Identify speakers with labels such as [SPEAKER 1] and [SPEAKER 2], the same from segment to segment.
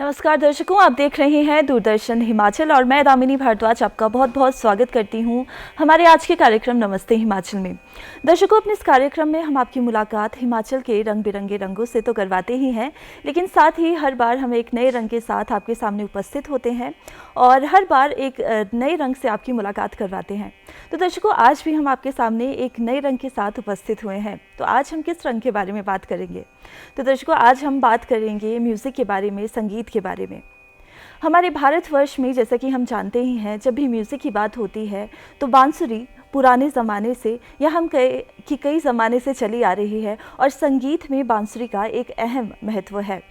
[SPEAKER 1] नमस्कार दर्शकों, आप देख रहे हैं दूरदर्शन हिमाचल और मैं दामिनी भारद्वाज आपका बहुत बहुत स्वागत करती हूं हमारे आज के कार्यक्रम नमस्ते हिमाचल में। दर्शकों, अपने इस कार्यक्रम में हम आपकी मुलाकात हिमाचल के रंग बिरंगे रंगों से तो करवाते ही हैं, लेकिन साथ ही हर बार हम एक नए रंग के साथ आपके सामने उपस्थित होते हैं और हर बार एक नए रंग से आपकी मुलाकात करवाते हैं। तो दर्शकों, आज भी हम आपके सामने एक नए रंग के साथ उपस्थित हुए हैं। तो आज हम किस रंग के बारे में बात करेंगे? तो दर्शकों, आज हम बात करेंगे म्यूज़िक के बारे में, संगीत के बारे में। हमारे भारतवर्ष में जैसा कि हम जानते ही हैं, जब भी म्यूज़िक की बात होती है तो बांसुरी पुराने ज़माने से या हम कहें कि कई ज़माने से चली आ रही है और संगीत में बांसुरी का एक अहम महत्व है।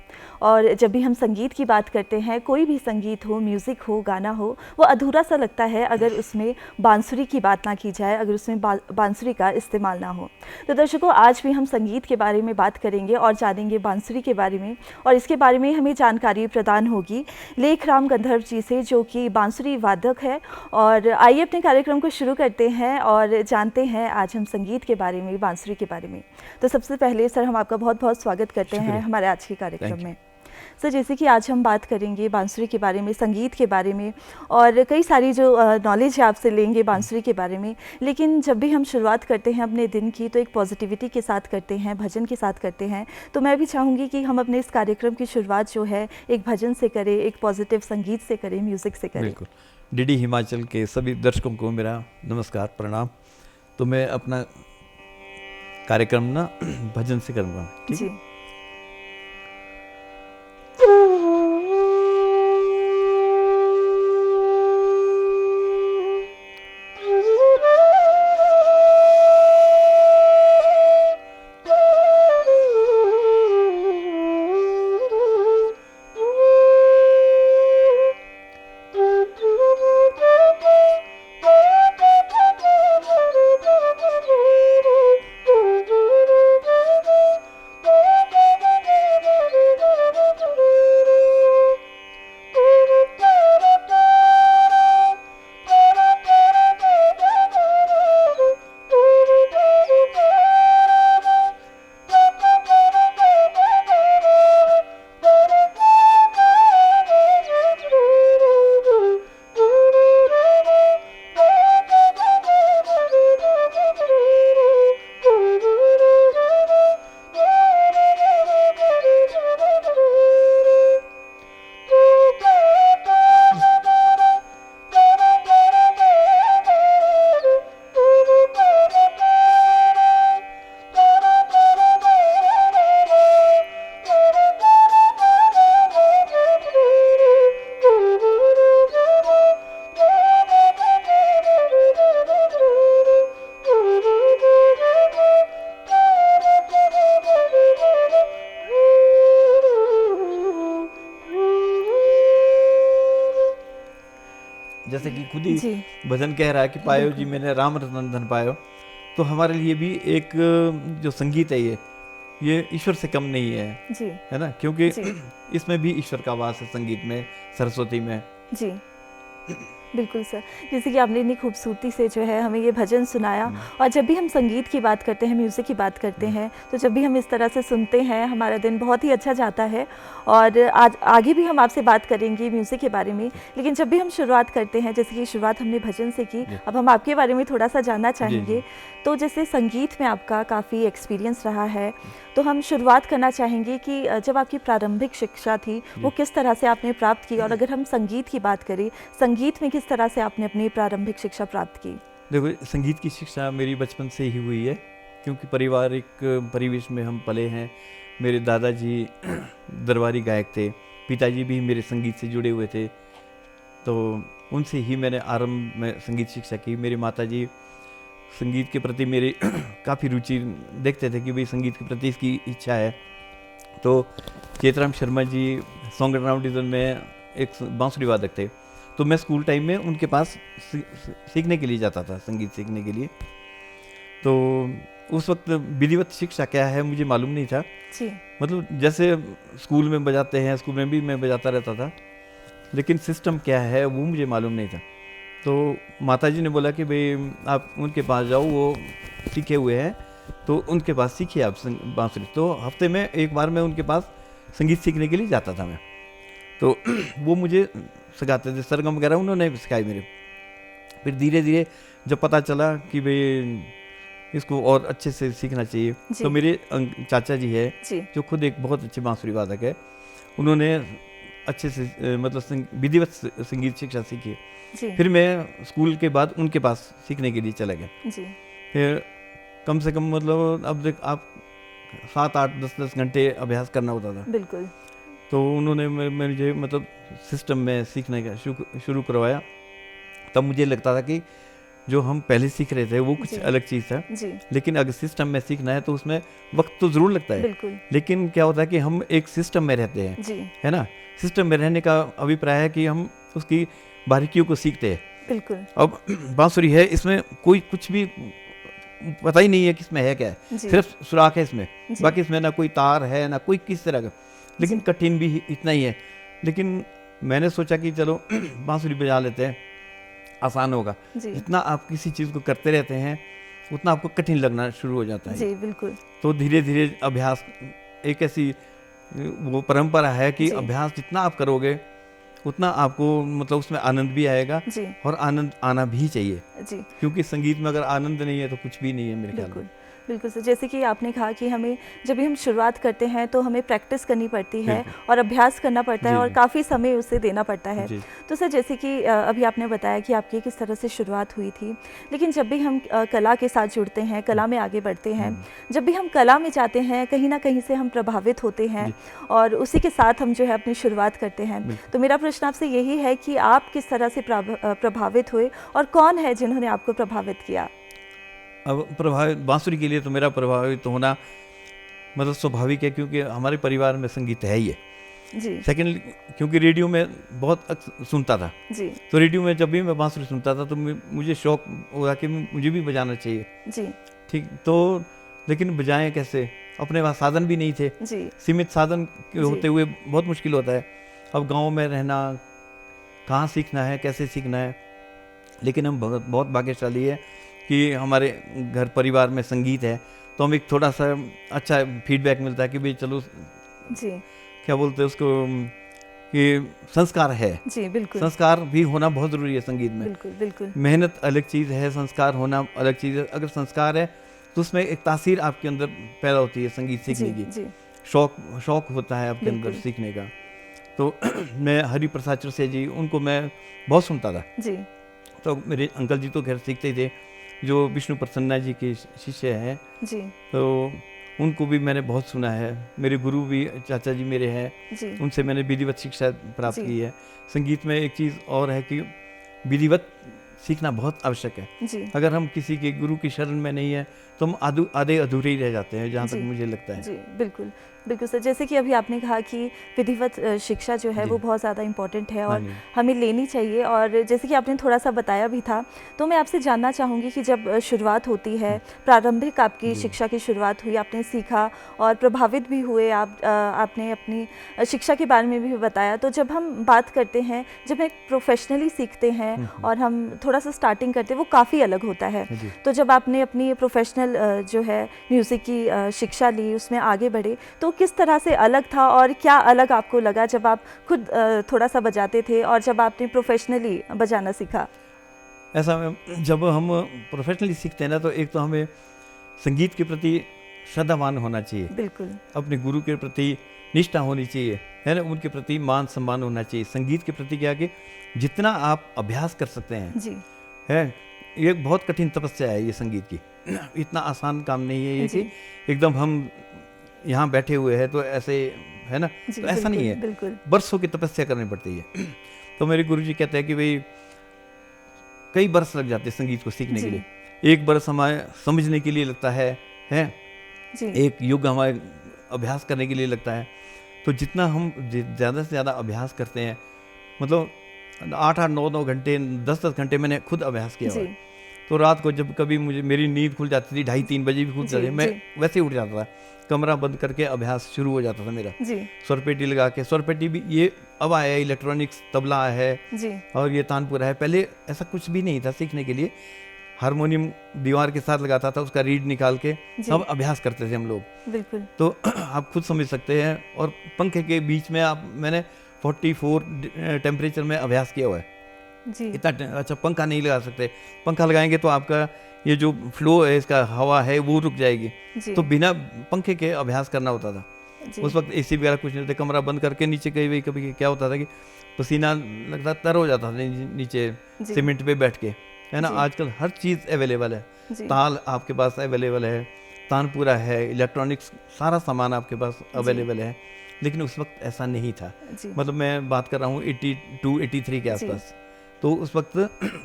[SPEAKER 1] और जब भी हम संगीत की बात करते हैं, कोई भी संगीत हो, म्यूज़िक हो, गाना हो, वो अधूरा सा लगता है अगर उसमें बांसुरी की बात ना की जाए, अगर उसमें बांसुरी का इस्तेमाल ना हो। तो दर्शकों, आज भी हम संगीत के बारे में बात करेंगे और जानेंगे बांसुरी के बारे में, और इसके बारे में हमें जानकारी प्रदान होगी लेखराम गंधर्व जी से, जो कि बांसुरी वादक है। और आइए अपने कार्यक्रम को शुरू करते हैं और जानते हैं आज हम संगीत के बारे में, बांसुरी के बारे में। तो सबसे पहले सर, हम आपका बहुत बहुत स्वागत करते हैं हमारे आज के कार्यक्रम में। सर, जैसे कि आज हम बात करेंगे बांसुरी के बारे में, संगीत के बारे में, और कई सारी जो नॉलेज है आपसे लेंगे बांसुरी के बारे में। लेकिन जब भी हम शुरुआत करते हैं अपने दिन की, तो एक पॉजिटिविटी के साथ करते हैं, भजन के साथ करते हैं। तो मैं भी चाहूँगी कि हम अपने इस कार्यक्रम की शुरुआत जो है एक भजन से करें, एक पॉजिटिव संगीत से करें, म्यूज़िक से करें।
[SPEAKER 2] बिल्कुल। डीडी हिमाचल के सभी दर्शकों को मेरा नमस्कार, प्रणाम। तो मैं अपना कार्यक्रम ना भजन से करूँगा, ठीक है? जैसे कि खुद ही भजन कह रहा है कि पायो जी मैंने राम रतन धन पायो। तो हमारे लिए भी एक जो संगीत है ये ईश्वर से कम नहीं है जी, है ना? क्योंकि इसमें भी ईश्वर का वास है, संगीत में, सरस्वती में। जी
[SPEAKER 1] बिल्कुल सर, जैसे कि आपने इतनी खूबसूरती से जो है हमें ये भजन सुनाया। और जब भी हम संगीत की बात करते हैं, म्यूज़िक की बात करते हैं, तो जब भी हम इस तरह से सुनते हैं, हमारा दिन बहुत ही अच्छा जाता है। और आज आगे भी हम आपसे बात करेंगे म्यूज़िक के बारे में, लेकिन जब भी हम शुरुआत करते हैं, जैसे कि शुरुआत हमने भजन से की, अब हम आपके बारे में थोड़ा सा जानना चाहेंगे। तो जैसे संगीत में आपका काफ़ी एक्सपीरियंस रहा है, तो हम शुरुआत करना चाहेंगे कि जब आपकी प्रारंभिक शिक्षा थी वो किस तरह से आपने प्राप्त की, और अगर हम संगीत की बात करें, संगीत में किस तरह से आपने अपनी प्रारंभिक शिक्षा प्राप्त की?
[SPEAKER 2] देखो, संगीत की शिक्षा मेरी बचपन से ही हुई है, क्योंकि पारिवारिक परिवेश में हम पले हैं। मेरे दादाजी दरबारी गायक थे, पिताजी भी मेरे संगीत से जुड़े हुए थे, तो उनसे ही मैंने आरंभ में संगीत शिक्षा की। मेरी माताजी संगीत के प्रति मेरी काफ़ी रुचि देखते थे कि भाई संगीत के प्रति इसकी इच्छा है। तो चेतराम शर्मा जी सॉन्ग राउंडिज्म में एक बांसुरी वादक थे, तो मैं स्कूल टाइम में उनके पास सीखने के लिए जाता था, संगीत सीखने के लिए। तो उस वक्त विधिवत शिक्षा क्या है मुझे मालूम नहीं था जी। मतलब जैसे स्कूल में बजाते हैं, स्कूल में भी मैं बजाता रहता था, लेकिन सिस्टम क्या है वो मुझे मालूम नहीं था। तो माताजी ने बोला कि भाई आप उनके पास जाओ, वो सीखे हुए हैं, तो उनके पास सीखिए आप बांसुरी। तो हफ्ते में एक बार मैं उनके पास संगीत सीखने के लिए जाता था मैं। तो वो मुझे सिखाते थे, सरगम वगैरह उन्होंने सिखाई मेरे। फिर धीरे धीरे जब पता चला कि भाई इसको और अच्छे से सीखना चाहिए,
[SPEAKER 1] जी।
[SPEAKER 2] तो मेरे चाचा जी है
[SPEAKER 1] जी।
[SPEAKER 2] जो खुद एक बहुत अच्छे बांसुरी वादक है, उन्होंने अच्छे से मतलब विधिवत संगीत शिक्षा सीखी।
[SPEAKER 1] जी।
[SPEAKER 2] फिर मैं स्कूल के बाद उनके पास सीखने के लिए चला गया।
[SPEAKER 1] जी।
[SPEAKER 2] फिर कम से कम मतलब अब देख आप 7, 8, 10 घंटे अभ्यास करना होता था।
[SPEAKER 1] बिल्कुल।
[SPEAKER 2] तो उन्होंने मुझे मतलब सिस्टम में सीखने का शुरू करवाया। तब मुझे लगता था कि जो हम पहले सीख रहे थे वो कुछ
[SPEAKER 1] जी।
[SPEAKER 2] अलग चीज़ था,
[SPEAKER 1] जी।
[SPEAKER 2] लेकिन अगर सिस्टम में सीखना है तो उसमें वक्त तो ज़रूर लगता है।
[SPEAKER 1] बिल्कुल।
[SPEAKER 2] लेकिन क्या होता है कि हम एक सिस्टम में रहते हैं,
[SPEAKER 1] जी।
[SPEAKER 2] है ना। सिस्टम में रहने का अभिप्राय है कि हम उसकी बारीकियों को सीखते हैं।
[SPEAKER 1] बिल्कुल।
[SPEAKER 2] अब बांसुरी है, इसमें कोई कुछ भी पता ही नहीं है कि इसमें है क्या है,
[SPEAKER 1] जी।
[SPEAKER 2] सिर्फ सुराख है इसमें,
[SPEAKER 1] जी।
[SPEAKER 2] बाकी इसमें ना कोई तार है ना कोई किस तरह का, लेकिन
[SPEAKER 1] जी।
[SPEAKER 2] कठिन भी इतना ही है। लेकिन मैंने सोचा कि चलो बांसुरी बजा लेते हैं, आसान होगा।
[SPEAKER 1] जी।
[SPEAKER 2] जितना आप किसी चीज़ को करते रहते हैं उतना आपको कठिन लगना शुरू हो जाता है।
[SPEAKER 1] जी। बिल्कुल।
[SPEAKER 2] तो धीरे धीरे अभ्यास एक ऐसी वो परंपरा है कि
[SPEAKER 1] जी।
[SPEAKER 2] अभ्यास जितना आप करोगे उतना आपको मतलब उसमें आनंद भी आएगा,
[SPEAKER 1] जी।
[SPEAKER 2] और आनंद आना भी चाहिए,
[SPEAKER 1] जी।
[SPEAKER 2] क्योंकि संगीत में अगर आनंद नहीं है तो कुछ भी नहीं है मेरे ख्याल
[SPEAKER 1] बिल्कुल।
[SPEAKER 2] में।
[SPEAKER 1] बिल्कुल सर, जैसे कि आपने कहा कि हमें जब भी हम शुरुआत करते हैं तो हमें प्रैक्टिस करनी पड़ती है
[SPEAKER 2] बिल्कुल।
[SPEAKER 1] और अभ्यास करना पड़ता है
[SPEAKER 2] जी,
[SPEAKER 1] और
[SPEAKER 2] जी।
[SPEAKER 1] काफ़ी समय उसे देना पड़ता है।
[SPEAKER 2] जी।
[SPEAKER 1] तो सर जैसे कि अभी आपने बताया कि आपकी किस तरह से शुरुआत हुई थी, लेकिन जब भी हम कला के साथ जुड़ते हैं, कला में आगे बढ़ते हैं, जब भी हम कला में जाते हैं कहीं ना कहीं से हम प्रभावित होते हैं
[SPEAKER 2] जी।
[SPEAKER 1] और उसी के साथ हम जो है अपनी शुरुआत करते हैं।
[SPEAKER 2] बिल्कुल।
[SPEAKER 1] तो मेरा प्रश्न आपसे यही है कि आप किस तरह से प्रभावित हुए और कौन है जिन्होंने आपको प्रभावित किया?
[SPEAKER 2] अब प्रभावित बांसुरी के लिए तो मेरा प्रभावित होना मतलब स्वाभाविक है, क्योंकि हमारे परिवार में संगीत है ही है।
[SPEAKER 1] जी।
[SPEAKER 2] सेकेंड, क्योंकि रेडियो में बहुत सुनता था,
[SPEAKER 1] जी।
[SPEAKER 2] तो रेडियो में जब भी मैं बांसुरी सुनता था तो मुझे शौक हुआ कि मुझे भी बजाना चाहिए।
[SPEAKER 1] जी।
[SPEAKER 2] ठीक, तो लेकिन बजाएं कैसे, अपने पास साधन भी नहीं थे,
[SPEAKER 1] जी।
[SPEAKER 2] सीमित साधन के
[SPEAKER 1] जी।
[SPEAKER 2] होते हुए बहुत मुश्किल होता है। अब गांव में रहना, कहाँ सीखना है, कैसे सीखना है। लेकिन हम बहुत भाग्यशाली है कि हमारे घर परिवार में संगीत है, तो हम एक थोड़ा सा अच्छा फीडबैक मिलता है कि भाई चलो,
[SPEAKER 1] जी।
[SPEAKER 2] क्या बोलते हैं उसको, कि संस्कार है।
[SPEAKER 1] जी। बिल्कुल।
[SPEAKER 2] संस्कार भी होना बहुत ज़रूरी है संगीत में।
[SPEAKER 1] बिल्कुल। बिल्कुल।
[SPEAKER 2] मेहनत अलग चीज़ है, संस्कार होना अलग चीज़ है। अगर संस्कार है तो उसमें एक तासीर आपके अंदर पैदा होती है संगीत सीखने
[SPEAKER 1] जी।
[SPEAKER 2] की,
[SPEAKER 1] जी।
[SPEAKER 2] शौक होता है आपके अंदर
[SPEAKER 1] बिल्कुल।
[SPEAKER 2] सीखने का। तो मैं हरि प्रसाद चौरसिया जी, उनको मैं बहुत सुनता था।
[SPEAKER 1] जी।
[SPEAKER 2] तो मेरे अंकल जी तो घर सीखते ही थे, जो विष्णु प्रसन्ना जी के शिष्य हैं,
[SPEAKER 1] जी।
[SPEAKER 2] तो उनको भी मैंने बहुत सुना है। मेरे गुरु भी चाचा जी मेरे हैं,
[SPEAKER 1] जी।
[SPEAKER 2] उनसे मैंने विधिवत शिक्षा प्राप्त
[SPEAKER 1] जी।
[SPEAKER 2] की है। संगीत में एक चीज़ और है कि विधिवत सीखना बहुत आवश्यक है।
[SPEAKER 1] जी।
[SPEAKER 2] अगर हम किसी के गुरु की शरण में नहीं है तो हम आधे अधूरे ही रह जाते हैं, जहाँ तक
[SPEAKER 1] जी।
[SPEAKER 2] मुझे लगता है।
[SPEAKER 1] जी। बिल्कुल। बिल्कुल सर, जैसे कि अभी आपने कहा कि विधिवत शिक्षा जो है
[SPEAKER 2] जी।
[SPEAKER 1] वो बहुत ज़्यादा इम्पोर्टेंट है
[SPEAKER 2] हाँ
[SPEAKER 1] और
[SPEAKER 2] जी।
[SPEAKER 1] हमें लेनी चाहिए, और जैसे कि आपने थोड़ा सा बताया भी था, तो मैं आपसे जानना चाहूँगी कि जब शुरुआत होती है, प्रारंभिक आपकी
[SPEAKER 2] जी।
[SPEAKER 1] शिक्षा की शुरुआत हुई, आपने सीखा और प्रभावित भी हुए, आपने अपनी शिक्षा के बारे में भी बताया। तो जब हम बात करते हैं, जब हम प्रोफेशनली सीखते हैं और हम थोड़ा सा स्टार्टिंग करते हैं, वो काफ़ी अलग होता है।
[SPEAKER 2] जी।
[SPEAKER 1] तो जब आपने अपनी प्रोफेशनल जो है म्यूज़िक की शिक्षा ली, उसमें आगे बढ़े, तो किस तरह से अलग था और क्या अलग आपको लगा जब आप खुद थोड़ा सा बजाते थे और जब आपने प्रोफेशनली बजाना सीखा?
[SPEAKER 2] ऐसा जब हम प्रोफेशनली सीखते हैं ना, तो एक तो हमें संगीत के प्रति श्रद्धावान होना चाहिए,
[SPEAKER 1] बिल्कुल। अपने
[SPEAKER 2] अपने गुरु के प्रति निष्ठा होनी चाहिए, है ना, उनके प्रति मान सम्मान होना चाहिए। संगीत के प्रति क्या कि जितना आप अभ्यास कर सकते हैं,
[SPEAKER 1] जी।
[SPEAKER 2] है, ये बहुत कठिन तपस्या है ये संगीत की। इतना आसान काम नहीं है ये
[SPEAKER 1] जी।
[SPEAKER 2] कि एकदम हम यहाँ बैठे हुए हैं तो ऐसे, है ना,
[SPEAKER 1] जी।
[SPEAKER 2] तो ऐसा नहीं है।
[SPEAKER 1] बिल्कुल।
[SPEAKER 2] बरसों की तपस्या करनी पड़ती है। तो मेरे गुरुजी कहते हैं कि भाई कई बरस लग जाते हैं संगीत को सीखने के
[SPEAKER 1] जी।
[SPEAKER 2] लिए। एक बरस हमारे समझने के लिए लगता है,
[SPEAKER 1] जी।
[SPEAKER 2] एक युग हमारे अभ्यास करने के लिए लगता है। तो जितना हम ज़्यादा से ज़्यादा अभ्यास करते हैं, मतलब 8-8, 9-9 घंटे, 10-10 घंटे मैंने खुद अभ्यास किया हुआ
[SPEAKER 1] जी।
[SPEAKER 2] है। तो रात को जब कभी मेरी नींद खुल जाती थी, 2:30-3 बजे भी खुल
[SPEAKER 1] जी।
[SPEAKER 2] जाती थी, मैं
[SPEAKER 1] जी।
[SPEAKER 2] वैसे ही उठ जाता था, कमरा बंद करके अभ्यास शुरू हो जाता था मेरा।
[SPEAKER 1] जी।
[SPEAKER 2] स्वरपेटी लगा के, स्वरपेटी भी ये अब आया है, इलेक्ट्रॉनिक्स तबला है
[SPEAKER 1] जी।
[SPEAKER 2] और ये तानपुरा है। पहले ऐसा कुछ भी नहीं था सीखने के लिए। हारमोनियम दीवार के साथ लगाता था, उसका रीड निकाल के
[SPEAKER 1] जी।
[SPEAKER 2] सब अभ्यास करते थे हम लोग।
[SPEAKER 1] बिल्कुल।
[SPEAKER 2] तो आप खुद समझ सकते हैं। और पंखे के बीच में मैंने 44 टेम्परेचर में अभ्यास किया हुआ है।
[SPEAKER 1] जी
[SPEAKER 2] इतना अच्छा पंखा नहीं लगा सकते, पंखा लगाएंगे तो आपका ये जो फ्लो है इसका हवा है वो रुक जाएगी,
[SPEAKER 1] जी
[SPEAKER 2] तो बिना पंखे के अभ्यास करना होता था।
[SPEAKER 1] जी
[SPEAKER 2] उस वक्त एसी वगैरह कुछ नहीं थे, कमरा बंद करके नीचे कभी कभी क्या होता था कि पसीना लगता तर हो जाता था नीचे
[SPEAKER 1] जी
[SPEAKER 2] सीमेंट पे बैठ के, है ना।
[SPEAKER 1] जी।
[SPEAKER 2] आजकल हर चीज़ अवेलेबल है,
[SPEAKER 1] जी
[SPEAKER 2] ताल आपके पास अवेलेबल है, तानपुरा है, इलेक्ट्रॉनिक्स सारा सामान आपके पास अवेलेबल है, लेकिन उस वक्त ऐसा नहीं था।
[SPEAKER 1] जी
[SPEAKER 2] मतलब मैं बात कर रहा हूँ 82 83 के
[SPEAKER 1] जी
[SPEAKER 2] आसपास, तो उस वक्त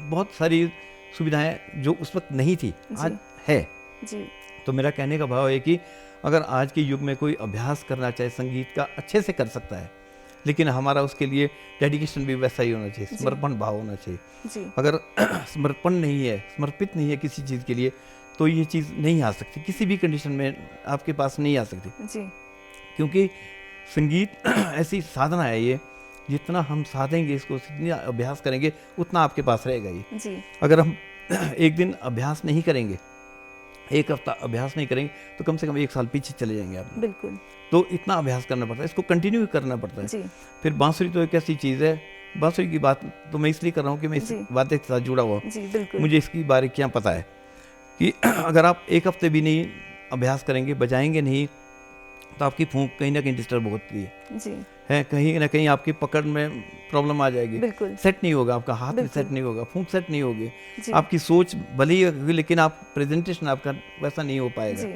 [SPEAKER 2] बहुत सारी सुविधाएं जो उस वक्त नहीं थी आज
[SPEAKER 1] जी
[SPEAKER 2] है।
[SPEAKER 1] जी
[SPEAKER 2] तो मेरा कहने का भाव है कि अगर आज के युग में कोई अभ्यास करना चाहे संगीत का अच्छे से कर सकता है, लेकिन हमारा उसके लिए डेडिकेशन भी वैसा ही होना चाहिए,
[SPEAKER 1] जी।
[SPEAKER 2] समर्पण भाव होना चाहिए।
[SPEAKER 1] जी
[SPEAKER 2] अगर समर्पण नहीं है, समर्पित नहीं है किसी चीज़ के लिए, तो ये चीज़ नहीं आ सकती, किसी भी कंडीशन में आपके पास नहीं आ सकती।
[SPEAKER 1] जी
[SPEAKER 2] क्योंकि संगीत ऐसी साधना है, ये जितना हम साधेंगे इसको, जितना अभ्यास करेंगे उतना आपके पास रहेगा ये।
[SPEAKER 1] जी
[SPEAKER 2] अगर हम एक दिन अभ्यास नहीं करेंगे, एक हफ्ता अभ्यास नहीं करेंगे, तो कम से कम 1 साल पीछे चले जाएंगे आप।
[SPEAKER 1] बिल्कुल
[SPEAKER 2] तो इतना अभ्यास करना पड़ता है, इसको कंटिन्यू करना पड़ता है।
[SPEAKER 1] जी
[SPEAKER 2] फिर बांसुरी तो एक ऐसी चीज़ है, बांसुरी की बात तो मैं इसलिए कर रहा हूँ कि मैं इस
[SPEAKER 1] जी।
[SPEAKER 2] वाद्य के साथ जुड़ा हुआ हूँ,
[SPEAKER 1] जी बिल्कुल
[SPEAKER 2] मुझे इसकी बारीकियाँ पता है कि अगर आप 1 हफ्ते भी नहीं अभ्यास करेंगे, बजाएंगे नहीं, तो आपकी फूंक कहीं ना कहीं डिस्टर्ब होती
[SPEAKER 1] जी
[SPEAKER 2] है, कहीं ना कहीं आपकी पकड़ में प्रॉब्लम आ जाएगी,
[SPEAKER 1] बिल्कुल
[SPEAKER 2] सेट नहीं होगा, आपका हाथ भी
[SPEAKER 1] बिल्कुल।
[SPEAKER 2] सेट नहीं होगा, फूंक सेट नहीं होगी,
[SPEAKER 1] जी
[SPEAKER 2] आपकी सोच भले ही होगी, लेकिन आप प्रेजेंटेशन आपका वैसा नहीं हो पाएगा।
[SPEAKER 1] जी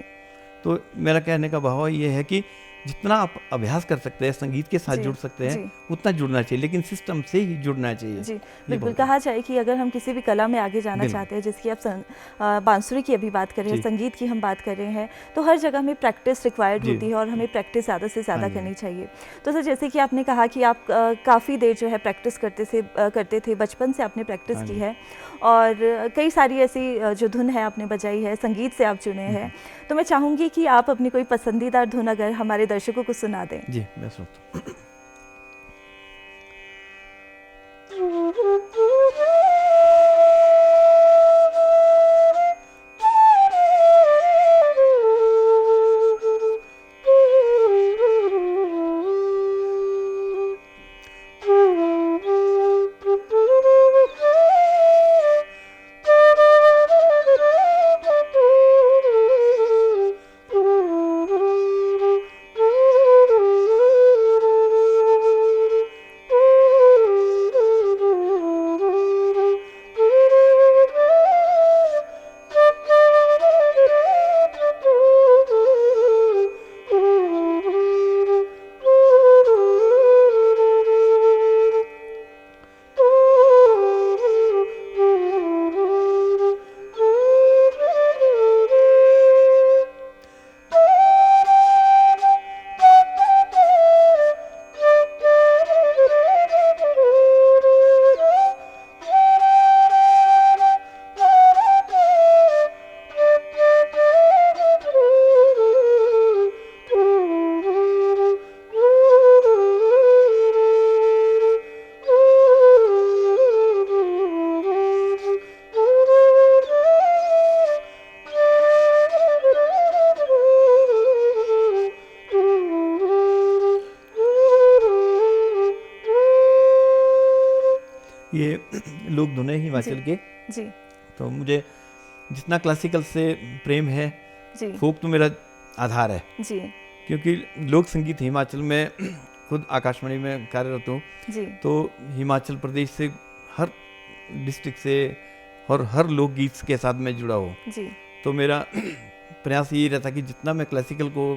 [SPEAKER 2] तो मेरा कहने का भाव ये है कि जितना आप अभ्यास कर सकते हैं, संगीत के साथ
[SPEAKER 1] जी,
[SPEAKER 2] जुड़ सकते हैं,
[SPEAKER 1] जी।
[SPEAKER 2] उतना जुड़ना चाहिए, लेकिन सिस्टम से ही जुड़ना चाहिए।
[SPEAKER 1] जी
[SPEAKER 2] ये
[SPEAKER 1] बिल्कुल।
[SPEAKER 2] बहुत
[SPEAKER 1] कहा जाए कि अगर हम किसी भी कला में आगे जाना
[SPEAKER 2] बिल्कुल।
[SPEAKER 1] चाहते हैं, जिसकी आप बांसुरी की अभी बात कर रहे हैं,
[SPEAKER 2] जी।
[SPEAKER 1] संगीत की हम बात कर रहे हैं, तो हर जगह में प्रैक्टिस रिक्वायर्ड
[SPEAKER 2] जी।
[SPEAKER 1] होती है और हमें प्रैक्टिस ज़्यादा से ज़्यादा
[SPEAKER 2] हाँ जी।
[SPEAKER 1] करनी चाहिए। तो सर, जैसे कि आपने कहा कि आप काफ़ी देर जो है प्रैक्टिस करते थे, बचपन से आपने प्रैक्टिस
[SPEAKER 2] हाँ
[SPEAKER 1] की
[SPEAKER 2] जी।
[SPEAKER 1] है, और कई सारी ऐसी जो धुन है आपने बजाई है, संगीत से आप जुड़े हैं। तो मैं चाहूँगी कि आप अपनी कोई पसंदीदा धुन अगर हमारे दर्शकों को सुना दें।
[SPEAKER 2] जी मैं सुनता हूँ। ये लोक धुन है हिमाचल के।
[SPEAKER 1] जी
[SPEAKER 2] तो मुझे जितना क्लासिकल से प्रेम है,
[SPEAKER 1] जी
[SPEAKER 2] फोक तो मेरा आधार है,
[SPEAKER 1] जी
[SPEAKER 2] क्योंकि लोक संगीत हिमाचल में खुद आकाशवाणी में कार्यरत हूँ,
[SPEAKER 1] जी
[SPEAKER 2] तो हिमाचल प्रदेश से हर डिस्ट्रिक्ट से और हर लोकगीत के साथ मैं जुड़ा हूँ।
[SPEAKER 1] जी
[SPEAKER 2] तो मेरा प्रयास ये रहता कि जितना मैं क्लासिकल को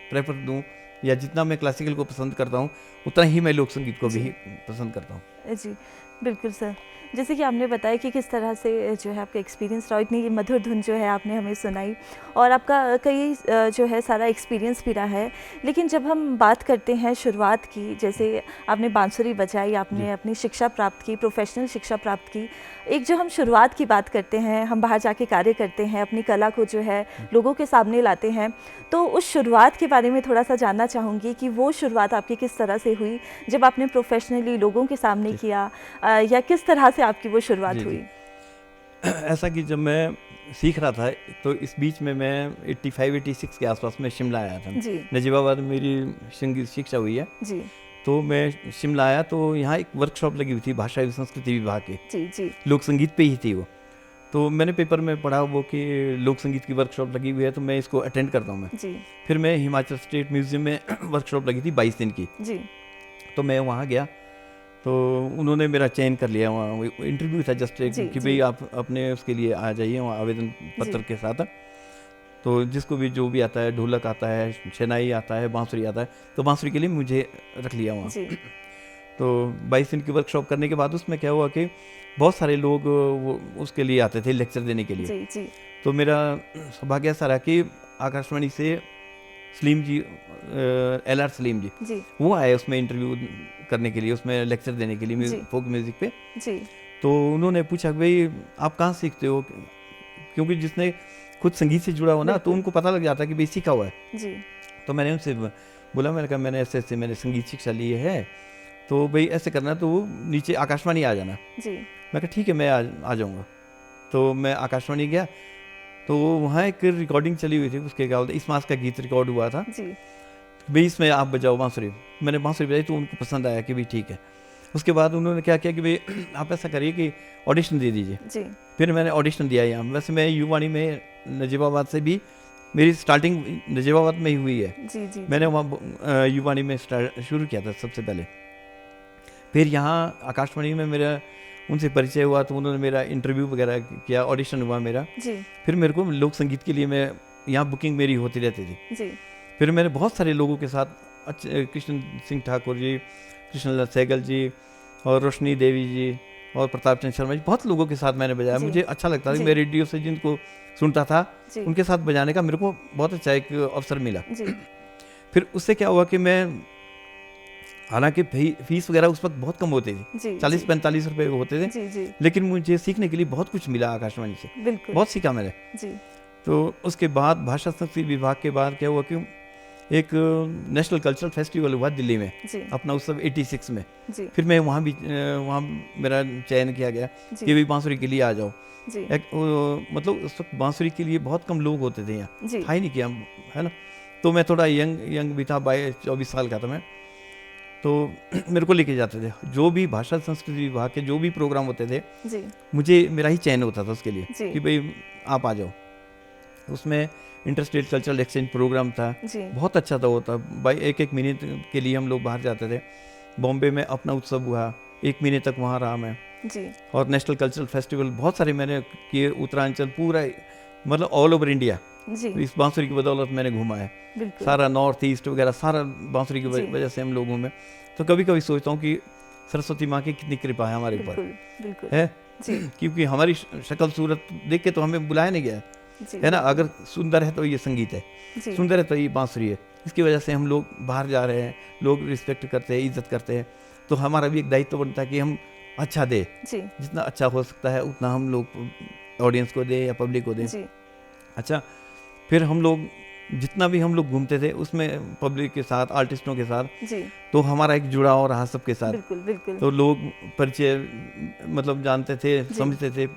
[SPEAKER 2] प्रेफर दूँ या जितना मैं क्लासिकल को पसंद करता हूँ, उतना ही मैं लोक संगीत को भी
[SPEAKER 1] जी।
[SPEAKER 2] पसंद करता हूँ।
[SPEAKER 1] जी बिल्कुल सर। जैसे कि आपने बताया कि किस तरह से जो है आपका एक्सपीरियंस रहा, इतनी मधुर धुन जो है आपने हमें सुनाई, और आपका कई जो है सारा एक्सपीरियंस भी रहा है। लेकिन जब हम बात करते हैं शुरुआत की, जैसे आपने बांसुरी बजाई, आपने अपनी शिक्षा प्राप्त की, प्रोफेशनल शिक्षा प्राप्त की, एक जो हम शुरुआत की बात करते हैं, हम बाहर जाके कार्य करते हैं, अपनी कला को जो है लोगों के सामने लाते हैं, तो उस शुरुआत के बारे में थोड़ा सा जानना चाहूँगी कि वो शुरुआत आपकी किस तरह से हुई, जब आपने प्रोफेशनली लोगों के सामने किया, या किस तरह से आपकी वो शुरुआत
[SPEAKER 2] जी, जी।
[SPEAKER 1] हुई?
[SPEAKER 2] ऐसा कि जब मैं सीख रहा था, तो इस बीच में मैं 85-86 के आसपास में शिमला आया था।
[SPEAKER 1] जी
[SPEAKER 2] नजीबाबाद में मेरी संगीत शिक्षा हुई है।
[SPEAKER 1] जी
[SPEAKER 2] तो मैं शिमला आया तो यहाँ एक वर्कशॉप लगी हुई थी भाषा एवं संस्कृति विभाग की,
[SPEAKER 1] जी जी
[SPEAKER 2] लोक संगीत पे ही थी वो। तो मैंने पेपर में पढ़ा वो कि लोक संगीत की वर्कशॉप लगी हुई है, तो मैं इसको अटेंड करता हूँ मैं।
[SPEAKER 1] जी
[SPEAKER 2] फिर मैं हिमाचल स्टेट म्यूजियम में वर्कशॉप लगी थी 22 दिन की,
[SPEAKER 1] जी
[SPEAKER 2] तो मैं वहाँ गया तो उन्होंने मेरा चयन कर लिया। वहाँ इंटरव्यू था जस्ट
[SPEAKER 1] जी,
[SPEAKER 2] कि
[SPEAKER 1] जी।
[SPEAKER 2] भाई आप अपने उसके लिए आ जाइए वहाँ आवेदन पत्र
[SPEAKER 1] जी।
[SPEAKER 2] के साथ। तो जिसको भी जो भी आता है, ढोलक आता है, शहनाई आता है, बांसुरी आता है, तो बांसुरी के लिए मुझे रख लिया वहाँ।
[SPEAKER 1] जी
[SPEAKER 2] तो 22 दिन की वर्कशॉप करने के बाद उसमें क्या हुआ कि बहुत सारे लोग वो उसके लिए आते थे लेक्चर देने के लिए।
[SPEAKER 1] जी जी
[SPEAKER 2] तो मेरा सौभाग्य ऐसा रहा कि आकाशवाणी से सलीम जी, LR सलीम जी,
[SPEAKER 1] जी
[SPEAKER 2] वो आए उसमें इंटरव्यू करने के लिए, उसमें लेक्चर देने के लिए
[SPEAKER 1] जी।
[SPEAKER 2] फोक म्यूज़िक पे।
[SPEAKER 1] जी
[SPEAKER 2] तो उन्होंने पूछा कि भाई आप कहाँ सीखते हो, क्योंकि जिसने खुद संगीत से जुड़ा हो ना तो
[SPEAKER 1] बिल्कुल।
[SPEAKER 2] उनको पता लग जाता है कि भाई सीखा हुआ है।
[SPEAKER 1] जी
[SPEAKER 2] तो मैंने उनसे बोला, मैंने कहा मैंने ऐसे ऐसे मैंने संगीत शिक्षा ली है, तो भाई ऐसे करना, तो वो नीचे आकाशवाणी आ जाना।
[SPEAKER 1] जी
[SPEAKER 2] मैं कहा ठीक है मैं आ जाऊँगा। तो मैं आकाशवाणी गया तो वहाँ एक रिकॉर्डिंग चली हुई थी, उसके क्या बोलते इस मास का गीत रिकॉर्ड हुआ था,
[SPEAKER 1] जी
[SPEAKER 2] भाई इसमें आप बजाओ बांसुरी। मैंने बांसुरी बजाई तो उनको पसंद आया कि भाई ठीक है। उसके बाद उन्होंने क्या किया कि भाई आप ऐसा करिए कि ऑडिशन दे दीजिए।
[SPEAKER 1] जी
[SPEAKER 2] फिर मैंने ऑडिशन दिया यहाँ। वैसे मैं युवाणी में नजीबाबाद से भी मेरी स्टार्टिंग नजीबाबाद में ही हुई है।
[SPEAKER 1] जी जी
[SPEAKER 2] मैंने वहाँ युवाणी में शुरू किया था सबसे पहले। फिर यहाँ आकाशवाणी में मेरा उनसे परिचय हुआ तो उन्होंने मेरा इंटरव्यू वगैरह किया, ऑडिशन हुआ मेरा।
[SPEAKER 1] जी
[SPEAKER 2] फिर मेरे को लोक संगीत के लिए मैं यहाँ बुकिंग मेरी होती रहती थी।
[SPEAKER 1] जी
[SPEAKER 2] फिर मैंने बहुत सारे लोगों के साथ अच्छे, कृष्ण सिंह ठाकुर जी, कृष्णलाल सहगल जी और रोशनी देवी जी और प्रताप चंद्र शर्मा जी, बहुत लोगों के साथ मैंने बजाया।
[SPEAKER 1] जी।
[SPEAKER 2] मुझे अच्छा लगता था
[SPEAKER 1] जी।
[SPEAKER 2] कि मैं रेडियो से जिनको सुनता था
[SPEAKER 1] जी
[SPEAKER 2] उनके साथ बजाने का मेरे को बहुत अच्छा एक अवसर मिला।
[SPEAKER 1] जी
[SPEAKER 2] फिर उससे क्या हुआ कि मैं, हालांकि फीस वगैरह उस वक्त बहुत कम होती थी,
[SPEAKER 1] जी
[SPEAKER 2] 40-45 रुपए होते थे,
[SPEAKER 1] जी जी
[SPEAKER 2] लेकिन मुझे सीखने के लिए बहुत कुछ मिला आकाशवाणी से,
[SPEAKER 1] बिल्कुल
[SPEAKER 2] बहुत सीखा मैंने।
[SPEAKER 1] जी
[SPEAKER 2] तो उसके बाद भाषा संस्कृति विभाग के बाद क्या हुआ कि एक नेशनल कल्चरल फेस्टिवल हुआ दिल्ली में,
[SPEAKER 1] जी
[SPEAKER 2] अपना उत्सव 86 में।
[SPEAKER 1] जी
[SPEAKER 2] फिर मैं वहाँ भी वहाँ मेरा चयन किया गया कि
[SPEAKER 1] जी
[SPEAKER 2] भाई बांसुरी के लिए आ जाओ।
[SPEAKER 1] जी
[SPEAKER 2] मतलब उस वक्त बांसुरी के लिए बहुत कम लोग होते थे यहाँ,
[SPEAKER 1] जी
[SPEAKER 2] था ही नहीं कि हम, है ना। तो मैं थोड़ा यंग भी था, 22-24 साल का था मैं। तो मेरे को लेके जाते थे, जो भी भाषा संस्कृति विभाग के जो भी प्रोग्राम होते थे,
[SPEAKER 1] जी
[SPEAKER 2] मुझे मेरा ही चयन होता था उसके लिए
[SPEAKER 1] जी
[SPEAKER 2] कि भाई आप आ जाओ। उसमें इंटरस्टेट कल्चरल एक्सचेंज प्रोग्राम था,
[SPEAKER 1] जी
[SPEAKER 2] बहुत अच्छा था। होता भाई एक महीने के लिए हम लोग बाहर जाते थे। बॉम्बे में अपना उत्सव हुआ, 1 महीने तक वहाँ रहा मैं।
[SPEAKER 1] जी
[SPEAKER 2] और नेशनल कल्चरल फेस्टिवल बहुत सारे मैंने किए, उत्तरांचल पूरा, मतलब ऑल ओवर इंडिया।
[SPEAKER 1] जी
[SPEAKER 2] तो इस बांसुरी की बदौलत मैंने घूमा है
[SPEAKER 1] बिल्कुल
[SPEAKER 2] सारा नॉर्थ ईस्ट वगैरह, सारा बांसुरी की
[SPEAKER 1] जी।
[SPEAKER 2] वजह से हम लोगों में। तो कभी कभी सोचता हूँ कि सरस्वती माँ की कितनी कृपा है हमारे ऊपर,
[SPEAKER 1] बिल्कुल बिल्कुल
[SPEAKER 2] है
[SPEAKER 1] जी
[SPEAKER 2] क्योंकि हमारी शक्ल सूरत देख के तो हमें बुलाया नहीं गया,
[SPEAKER 1] जी
[SPEAKER 2] है ना। अगर सुंदर है तो ये संगीत है,
[SPEAKER 1] जी
[SPEAKER 2] सुंदर है तो ये बांसुरी है। इसकी वजह से हम लोग बाहर जा रहे हैं, लोग रिस्पेक्ट करते हैं, इज्जत करते हैं। तो हमारा भी एक दायित्व बनता है कि हम अच्छा दे,
[SPEAKER 1] जी
[SPEAKER 2] जितना अच्छा हो सकता है उतना हम लोग ऑडियंस को दे या पब्लिक को दे।
[SPEAKER 1] जी
[SPEAKER 2] अच्छा, फिर हम लोग जितना भी हम लोग घूमते थे उसमें पब्लिक के साथ, आर्टिस्टों के साथ,
[SPEAKER 1] जी
[SPEAKER 2] तो हमारा एक जुड़ाव रहा सबके साथ।
[SPEAKER 1] बिल्कुल बिल्कुल
[SPEAKER 2] तो लोग परिचय मतलब जानते थे,
[SPEAKER 1] जी।
[SPEAKER 2] समझते थे,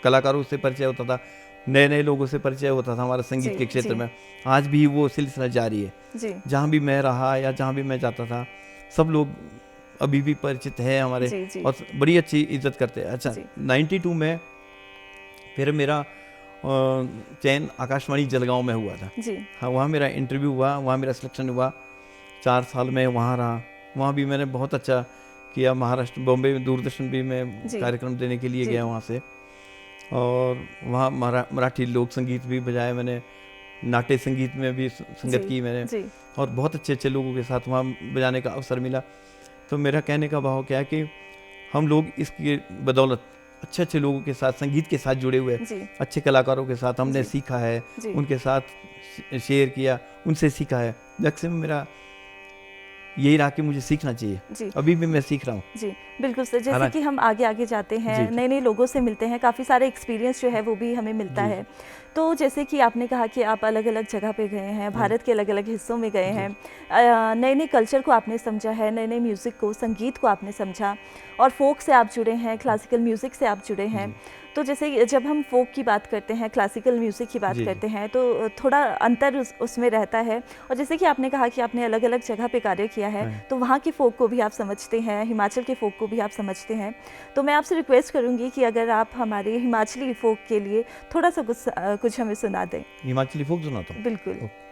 [SPEAKER 2] कलाकारों से परिचय होता था, नए नए लोगों से परिचय होता था हमारा संगीत
[SPEAKER 1] जी,
[SPEAKER 2] के क्षेत्र
[SPEAKER 1] जी।
[SPEAKER 2] में। आज भी वो सिलसिला जारी है,
[SPEAKER 1] जी
[SPEAKER 2] जहाँ भी मैं रहा या जहाँ भी मैं जाता था, सब लोग अभी भी परिचित है हमारे
[SPEAKER 1] जी जी
[SPEAKER 2] और बड़ी अच्छी इज्जत करते हैं। अच्छा,
[SPEAKER 1] जी।
[SPEAKER 2] 92 में फिर मेरा चयन आकाशवाणी जलगांव में हुआ था।
[SPEAKER 1] जी
[SPEAKER 2] हाँ, वहाँ मेरा इंटरव्यू हुआ, वहाँ मेरा सिलेक्शन हुआ। 4 साल में वहाँ रहा, वहाँ भी मैंने बहुत अच्छा किया। महाराष्ट्र, बॉम्बे में दूरदर्शन भी मैं
[SPEAKER 1] जी।
[SPEAKER 2] कार्यक्रम देने के लिए
[SPEAKER 1] जी।
[SPEAKER 2] गया वहाँ से। और वहाँ मराठी लोक संगीत भी बजाया मैंने, नाट्य संगीत में भी संगत
[SPEAKER 1] जी,
[SPEAKER 2] की मैंने,
[SPEAKER 1] जी
[SPEAKER 2] और बहुत अच्छे अच्छे लोगों के साथ वहाँ बजाने का अवसर मिला। तो मेरा कहने का भाव क्या है कि हम लोग इसकी बदौलत अच्छे अच्छे लोगों के साथ, संगीत के साथ जुड़े हुए,
[SPEAKER 1] जी
[SPEAKER 2] अच्छे कलाकारों के साथ हमने
[SPEAKER 1] जी।
[SPEAKER 2] सीखा है,
[SPEAKER 1] जी
[SPEAKER 2] उनके साथ शेयर किया, उनसे सीखा है। मैक्सिमम मेरा यही रहा कि मुझे सीखना चाहिए,
[SPEAKER 1] जी
[SPEAKER 2] अभी भी मैं सीख रहा हूँ।
[SPEAKER 1] जी बिल्कुल सर। जैसे
[SPEAKER 2] हालांकि-
[SPEAKER 1] कि हम आगे आगे जाते हैं,
[SPEAKER 2] जी, जी।
[SPEAKER 1] नए नए लोगों से मिलते हैं, काफ़ी सारे एक्सपीरियंस जो है वो भी हमें मिलता
[SPEAKER 2] जी।
[SPEAKER 1] है। तो जैसे कि आपने कहा कि आप अलग अलग जगह पे गए हैं, भारत के अलग अलग हिस्सों में गए हैं, नए नए कल्चर को आपने समझा है, नए नए म्यूज़िक को, संगीत को आपने समझा, और फोक से आप जुड़े हैं, क्लासिकल म्यूज़िक से आप जुड़े हैं। तो जैसे जब हम फोक की बात करते हैं, क्लासिकल म्यूज़िक की बात
[SPEAKER 2] जी, जी।
[SPEAKER 1] करते हैं, तो थोड़ा अंतर उसमें रहता है। और जैसे कि आपने कहा कि आपने अलग अलग जगह पे कार्य किया है,
[SPEAKER 2] हाँ।
[SPEAKER 1] तो वहाँ के फोक को भी आप समझते हैं, हिमाचल के फोक को भी आप समझते हैं। तो मैं आपसे रिक्वेस्ट करूँगी कि अगर आप हमारे हिमाचली फोक के लिए थोड़ा सा कुछ हमें सुना दें।
[SPEAKER 2] हिमाचली फोक सुनाता हूँ।
[SPEAKER 1] बिल्कुल।
[SPEAKER 2] ओके।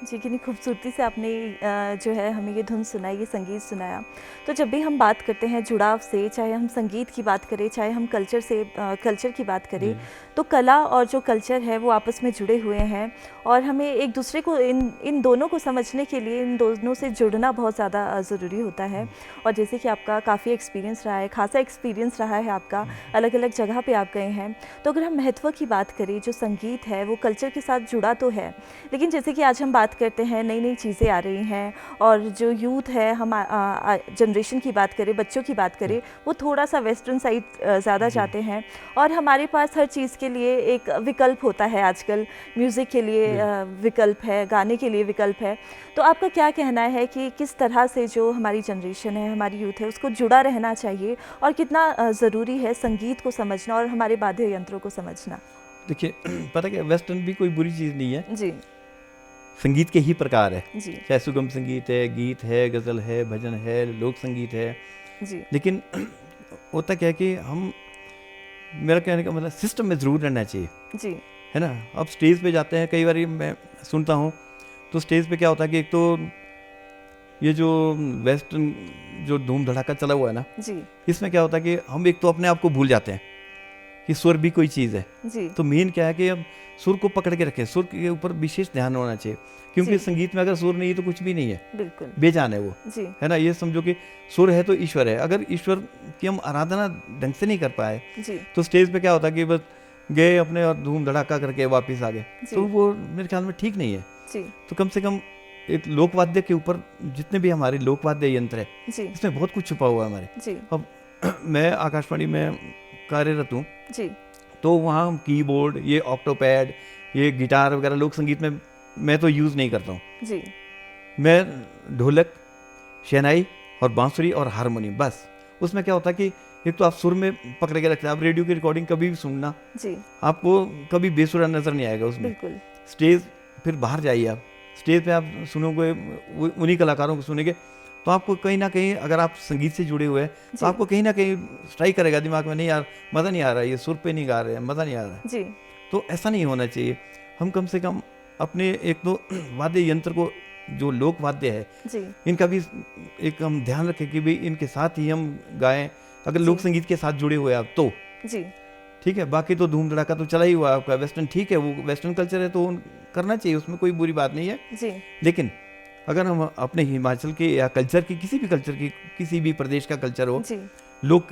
[SPEAKER 1] जी, कितनी खूबसूरती से आपने जो है हमें ये धुन सुनाई, ये संगीत सुनाया। तो जब भी हम बात करते हैं जुड़ाव से, चाहे हम संगीत की बात करें, चाहे हम कल्चर की बात करें,
[SPEAKER 2] जी।
[SPEAKER 1] तो कला और जो कल्चर है वो आपस में जुड़े हुए हैं। और हमें एक दूसरे को इन दोनों को समझने के लिए इन दोनों से जुड़ना बहुत ज़्यादा ज़रूरी होता है। और जैसे कि आपका काफ़ी एक्सपीरियंस रहा है, खासा एक्सपीरियंस रहा है आपका, अलग अलग जगह पे आप गए हैं। तो अगर हम महत्व की बात करें, जो संगीत है वो कल्चर के साथ जुड़ा तो है, लेकिन जैसे कि आज हम बात करते हैं, नई नई चीज़ें आ रही हैं, और जो यूथ है, हम जनरेशन की बात करें, बच्चों की बात करें, वो थोड़ा सा वेस्टर्न साइड ज़्यादा जाते हैं। और हमारे पास हर चीज़ के लिए एक विकल्प होता है आजकल, म्यूज़िक के लिए विकल्प है, गाने के लिए विकल्प है। तो आपका क्या कहना है कि किस तरह से जो हमारी जनरेशन है, हमारी यूथ है, उसको जुड़ा रहना चाहिए, और कितना ज़रूरी है संगीत को समझना और हमारे वाद्य यंत्रों को समझना?
[SPEAKER 2] देखिए पता क्या, वेस्टर्न भी कोई बुरी चीज़ नहीं है,
[SPEAKER 1] जी
[SPEAKER 2] संगीत के ही प्रकार है।
[SPEAKER 1] जी
[SPEAKER 2] चाहे सुगम संगीत है, गीत है, गज़ल है, भजन है, लोक संगीत है।
[SPEAKER 1] जी
[SPEAKER 2] लेकिन होता क्या है कि हम, मेरा कहने का मतलब सिस्टम में ज़रूर रहना चाहिए,
[SPEAKER 1] जी
[SPEAKER 2] है ना। अब स्टेज पे जाते हैं, कई बार मैं सुनता हूँ, तो स्टेज पे क्या होता है कि एक तो ये जो वेस्टर्न जो धूम धड़ाका चला हुआ है ना,
[SPEAKER 1] जी
[SPEAKER 2] इसमें क्या होता है कि हम एक तो अपने आप को भूल जाते हैं कि सुर भी कोई चीज़ है।
[SPEAKER 1] जी
[SPEAKER 2] तो मेन क्या है कि अब सुर को पकड़ के रखें, सुर के ऊपर विशेष ध्यान होना चाहिए, क्योंकि
[SPEAKER 1] जी।
[SPEAKER 2] संगीत में अगर सुर नहीं है तो कुछ भी नहीं है,
[SPEAKER 1] बिल्कुल।
[SPEAKER 2] बेजान है वो,
[SPEAKER 1] जी
[SPEAKER 2] है ना। ये समझो कि सुर है तो ईश्वर है। अगर ईश्वर की हम आराधना ढंग से नहीं कर पाए,
[SPEAKER 1] जी
[SPEAKER 2] तो स्टेज पे क्या होता है कि बस गए अपने और धूम धड़ाका करके वापस आ गए,
[SPEAKER 1] जी।
[SPEAKER 2] तो वो मेरे ख्याल में ठीक नहीं है।
[SPEAKER 1] जी
[SPEAKER 2] तो कम से कम एक लोकवाद्य के ऊपर, जितने भी हमारे लोकवाद्य यंत्र है,
[SPEAKER 1] जी
[SPEAKER 2] इसमें बहुत कुछ छुपा हुआ है हमारे।
[SPEAKER 1] जी
[SPEAKER 2] अब मैं आकाशवाणी में कार्यरत हूँ,
[SPEAKER 1] जी
[SPEAKER 2] तो वहाँ हम कीबोर्ड, ये ऑक्टोपैड, ये गिटार वगैरह लोक संगीत में मैं तो यूज़ नहीं करता हूँ।
[SPEAKER 1] जी
[SPEAKER 2] मैं ढोलक, शहनाई और बांसुरी और हारमोनियम, बस। उसमें क्या होता है कि एक तो आप सुर में पकड़ के रखते हैं। आप रेडियो की रिकॉर्डिंग कभी भी सुनना,
[SPEAKER 1] जी
[SPEAKER 2] आपको कभी बेसुरा नज़र नहीं आएगा उसमें।
[SPEAKER 1] बिल्कुल।
[SPEAKER 2] स्टेज फिर बाहर जाइए, आप स्टेज पे आप सुनोगे, उन्हीं कलाकारों को सुनेंगे, तो आपको कहीं ना कहीं, अगर आप संगीत से जुड़े हुए हैं,
[SPEAKER 1] जी।
[SPEAKER 2] तो आपको कहीं ना कहीं स्ट्राइक करेगा दिमाग में, नहीं यार मज़ा नहीं आ रहा है, ये सुर पे नहीं गा रहे हैं, मज़ा नहीं आ रहा है।
[SPEAKER 1] जी
[SPEAKER 2] तो ऐसा नहीं होना चाहिए। हम कम से कम अपने एक तो वाद्य यंत्र को, जो लोक वाद्य है,
[SPEAKER 1] जी
[SPEAKER 2] इनका भी एक हम ध्यान रखें कि भाई इनके साथ ही हम गाएं। अगर
[SPEAKER 1] जी।
[SPEAKER 2] लोक संगीत के साथ जुड़े हुए आप तो
[SPEAKER 1] जी
[SPEAKER 2] ठीक है, बाकी तो धूम धड़ाका तो चला ही हुआ आपका। वेस्टर्न ठीक है, वो वेस्टर्न कल्चर है तो करना चाहिए, उसमें कोई बुरी बात नहीं है।
[SPEAKER 1] जी
[SPEAKER 2] लेकिन अगर हम अपने हिमाचल के या कल्चर की, किसी भी कल्चर की, किसी भी प्रदेश का कल्चर हो,
[SPEAKER 1] जी
[SPEAKER 2] लोक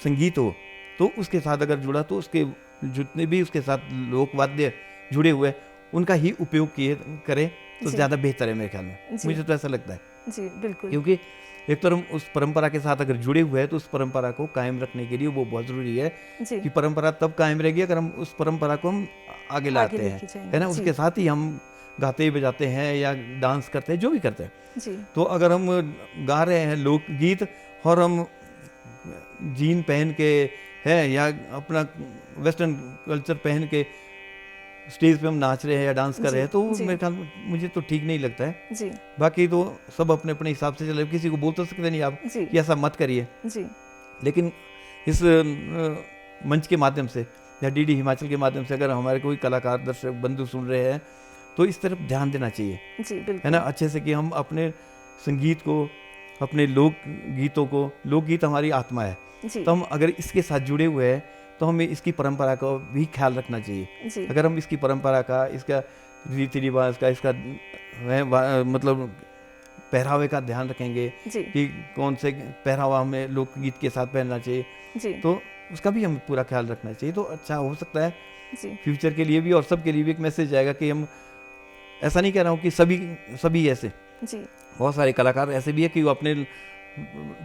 [SPEAKER 2] संगीत हो, तो उसके साथ अगर जुड़ा, तो उसके जितने भी उसके साथ लोक वाद्य जुड़े हुए, उनका ही उपयोग किए करें, तो
[SPEAKER 1] जी।
[SPEAKER 2] ज़्यादा बेहतर है मेरे ख्याल में,
[SPEAKER 1] जी।
[SPEAKER 2] मुझे तो ऐसा लगता है।
[SPEAKER 1] जी बिल्कुल।
[SPEAKER 2] क्योंकि एक तो हम उस परंपरा के साथ अगर जुड़े हुए हैं तो उस परंपरा को कायम रखने के लिए वो बहुत ज़रूरी है
[SPEAKER 1] जी
[SPEAKER 2] कि परंपरा तब कायम रहेगी अगर हम उस परंपरा को हम आगे
[SPEAKER 1] आगे
[SPEAKER 2] लाते
[SPEAKER 1] लेके
[SPEAKER 2] हैं,
[SPEAKER 1] जाएंगे।
[SPEAKER 2] है ना।
[SPEAKER 1] जी
[SPEAKER 2] उसके साथ ही हम गाते बजाते हैं या डांस करते हैं, जो भी करते हैं।
[SPEAKER 1] जी
[SPEAKER 2] तो अगर हम गा रहे हैं लोकगीत और हम जीन पहन के है या अपना वेस्टर्न कल्चर पहन के स्टेज पे हम नाच रहे हैं या डांस कर रहे
[SPEAKER 1] जी
[SPEAKER 2] हैं, तो
[SPEAKER 1] जी
[SPEAKER 2] मेरे ख्याल में मुझे तो ठीक नहीं लगता है।
[SPEAKER 1] जी
[SPEAKER 2] बाकी तो सब अपने अपने हिसाब से चले, किसी को बोल तो सकते नहीं आप
[SPEAKER 1] जी
[SPEAKER 2] कि ऐसा मत करिए,
[SPEAKER 1] जी
[SPEAKER 2] लेकिन इस मंच के माध्यम से या डीडी हिमाचल के माध्यम से अगर हमारे कोई कलाकार दर्शक बंधु सुन रहे हैं तो इस तरफ ध्यान देना चाहिए,
[SPEAKER 1] जी
[SPEAKER 2] है
[SPEAKER 1] बिल्कुल।
[SPEAKER 2] ना, अच्छे से, कि हम अपने संगीत को, अपने लोक गीतों को, लोकगीत हमारी आत्मा है,
[SPEAKER 1] जी
[SPEAKER 2] तो हम अगर इसके साथ जुड़े हुए हैं तो हमें इसकी परंपरा का भी ख्याल रखना चाहिए।
[SPEAKER 1] जी
[SPEAKER 2] अगर हम इसकी परंपरा का, इसका रीति रिवाज का, इसका मतलब पहरावे का ध्यान रखेंगे
[SPEAKER 1] जी
[SPEAKER 2] कि कौन से पहरावा हमें लोकगीत के साथ पहनना चाहिए,
[SPEAKER 1] जी
[SPEAKER 2] तो उसका भी हमें पूरा ख्याल रखना चाहिए, तो अच्छा हो सकता है
[SPEAKER 1] जी
[SPEAKER 2] फ्यूचर के लिए भी और सबके लिए भी एक मैसेज जाएगा कि हम, ऐसा नहीं कह रहा हूँ कि सभी ऐसे,
[SPEAKER 1] जी
[SPEAKER 2] बहुत सारे कलाकार ऐसे भी है कि वो अपने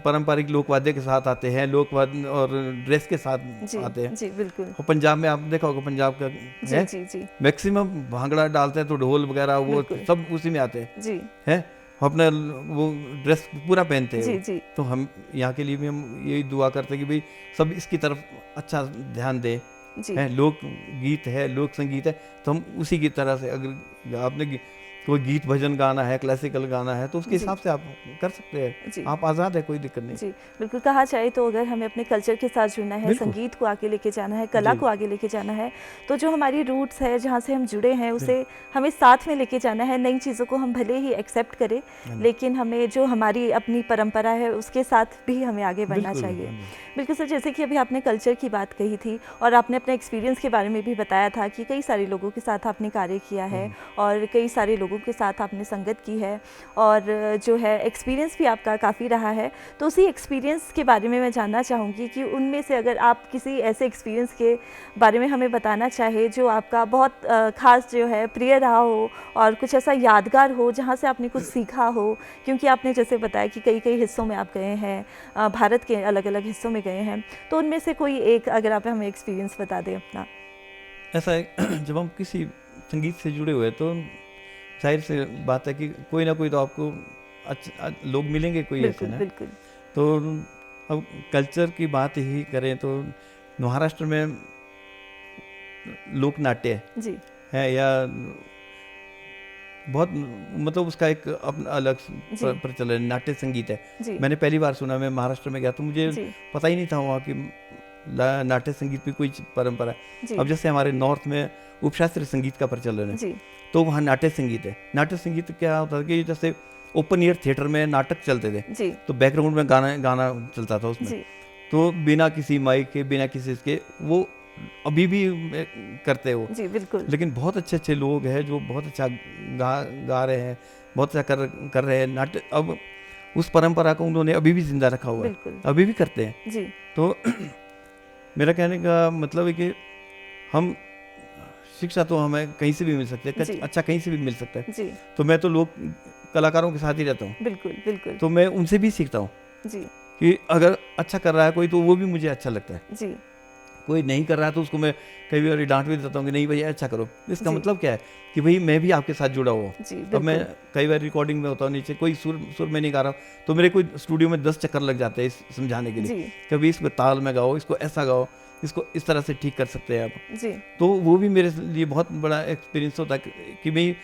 [SPEAKER 2] पारंपरिक लोकवाद्य के साथ आते हैं, लोकवाद्य और ड्रेस के साथ
[SPEAKER 1] जी
[SPEAKER 2] आते हैं।
[SPEAKER 1] जी बिल्कुल।
[SPEAKER 2] और पंजाब में आप देखा होगा, पंजाब का
[SPEAKER 1] जी
[SPEAKER 2] है
[SPEAKER 1] जी जी
[SPEAKER 2] मैक्सिमम भांगड़ा डालते हैं तो ढोल वगैरह वो
[SPEAKER 1] बिल्कुल।
[SPEAKER 2] सब उसी में आते हैं,
[SPEAKER 1] जी
[SPEAKER 2] है अपना वो ड्रेस पूरा पहनते हैं
[SPEAKER 1] जी
[SPEAKER 2] वो।
[SPEAKER 1] जी
[SPEAKER 2] तो हम यहाँ के लिए भी हम यही दुआ करते हैं कि भाई सब इसकी तरफ अच्छा ध्यान दें,
[SPEAKER 1] जी
[SPEAKER 2] है लोक गीत है, लोक संगीत है, तो हम उसी की तरह से, अगर आपने कोई गीत भजन गाना है, क्लासिकल गाना है, तो उसके
[SPEAKER 1] जी।
[SPEAKER 2] हिसाब से आप कर सकते
[SPEAKER 1] जी।
[SPEAKER 2] हैं, आप आज़ाद है, कोई दिक्कत नहीं।
[SPEAKER 1] जी बिल्कुल। कहा जाए तो अगर हमें अपने कल्चर के साथ जुड़ना है,
[SPEAKER 2] बिल्कुल।
[SPEAKER 1] संगीत को आगे लेके जाना है, कला
[SPEAKER 2] जी।
[SPEAKER 1] को आगे लेके जाना है, तो जो हमारी रूट्स है, जहाँ से हम जुड़े हैं, उसे हमें साथ में लेके जाना है। नई चीज़ों को हम भले ही एक्सेप्ट करें, लेकिन हमें जो हमारी अपनी परंपरा है उसके साथ भी हमें आगे बढ़ना
[SPEAKER 2] बिल्कुल,
[SPEAKER 1] चाहिए।
[SPEAKER 2] हाँ जी।
[SPEAKER 1] बिल्कुल सर, जैसे कि अभी आपने कल्चर की बात कही थी और आपने अपने एक्सपीरियंस के बारे में भी बताया था कि कई सारे लोगों के साथ आपने कार्य किया है और कई सारे लोगों के साथ आपने संगत की है और जो है एक्सपीरियंस भी आपका काफ़ी रहा है। तो उसी एक्सपीरियंस के बारे में मैं जानना चाहूँगी कि उनमें से अगर आप किसी ऐसे एक्सपीरियंस के बारे में हमें बताना चाहे जो आपका बहुत ख़ास जो है प्रिय रहा हो और कुछ ऐसा यादगार हो जहाँ से आपने कुछ सीखा हो, क्योंकि आपने जैसे बताया कि कई कई हिस्सों में आप गए हैं, भारत के अलग अलग हिस्सों में गए हैं, तो उनमें से कोई एक अगर आप हमें एक्सपीरियंस बता दें अपना।
[SPEAKER 2] ऐसा है जब हम किसी संगीत से जुड़े हुए हैं तो जाहिर से बात है कि कोई ना कोई तो आपको लोग मिलेंगे, कोई ऐसे
[SPEAKER 1] बिल्कुल
[SPEAKER 2] ना।
[SPEAKER 1] बिल्कुल।
[SPEAKER 2] तो अब कल्चर की बात ही करें तो महाराष्ट्र में लोक नाट्य
[SPEAKER 1] जी
[SPEAKER 2] है या बहुत, मतलब उसका एक अपना अलग
[SPEAKER 1] जी।
[SPEAKER 2] प्रचलन, नाट्य संगीत है।
[SPEAKER 1] जी
[SPEAKER 2] मैंने पहली बार सुना, मैं महाराष्ट्र में गया तो मुझे
[SPEAKER 1] जी
[SPEAKER 2] पता ही नहीं था वहाँ की नाट्य संगीत की कोई परंपरा है।
[SPEAKER 1] जी
[SPEAKER 2] अब जैसे हमारे नॉर्थ में उपशास्त्रीय संगीत का प्रचलन है,
[SPEAKER 1] जी
[SPEAKER 2] तो वहाँ नाट्य संगीत है। नाट्य संगीत क्या होता है कि जैसे ओपन एयर थिएटर में नाटक चलते थे,
[SPEAKER 1] जी
[SPEAKER 2] तो बैकग्राउंड में गाना चलता था उसमें,
[SPEAKER 1] जी
[SPEAKER 2] तो बिना किसी माइक के, बिना किसी इसके, वो अभी भी करते हैं वो।
[SPEAKER 1] जी बिल्कुल।
[SPEAKER 2] लेकिन बहुत अच्छे अच्छे लोग हैं जो बहुत अच्छा गा रहे हैं, बहुत अच्छा कर रहे हैं नाट्य। अब उस परंपरा को उन्होंने अभी भी जिंदा रखा हुआ है,
[SPEAKER 1] बिल्कुल।
[SPEAKER 2] अभी भी करते हैं।
[SPEAKER 1] जी
[SPEAKER 2] तो मेरा कहने का मतलब है कि हम, शिक्षा तो हमें कहीं से भी मिल सकती है,
[SPEAKER 1] जी।
[SPEAKER 2] अच्छा कहीं से भी मिल सकता है।
[SPEAKER 1] जी
[SPEAKER 2] तो मैं तो लोग कलाकारों के साथ ही रहता हूँ,
[SPEAKER 1] बिल्कुल बिल्कुल।
[SPEAKER 2] तो मैं उनसे भी सीखता हूँ
[SPEAKER 1] जी
[SPEAKER 2] कि अगर अच्छा कर रहा है कोई तो वो भी मुझे अच्छा लगता है।
[SPEAKER 1] जी
[SPEAKER 2] कोई नहीं कर रहा है तो उसको मैं कई बार डांट भी देता हूँ कि नहीं भैया अच्छा करो। इसका
[SPEAKER 1] जी।
[SPEAKER 2] मतलब क्या है कि भाई मैं भी आपके साथ जुड़ा हुआ हूँ।
[SPEAKER 1] जी
[SPEAKER 2] अब मैं
[SPEAKER 1] बिल्कुल।
[SPEAKER 2] कई बार रिकॉर्डिंग में होता हूँ, नीचे कोई सुर में नहीं गा रहा हूँ, तो मेरे कोई स्टूडियो में 10 चक्कर लग जाते हैं इस समझाने के लिए,
[SPEAKER 1] जी
[SPEAKER 2] कभी इसको ताल में गाओ, इसको ऐसा गाओ, इसको इस तरह से ठीक कर सकते हैं आप।
[SPEAKER 1] जी
[SPEAKER 2] तो वो भी मेरे लिए बहुत बड़ा एक्सपीरियंस होता है कि भाई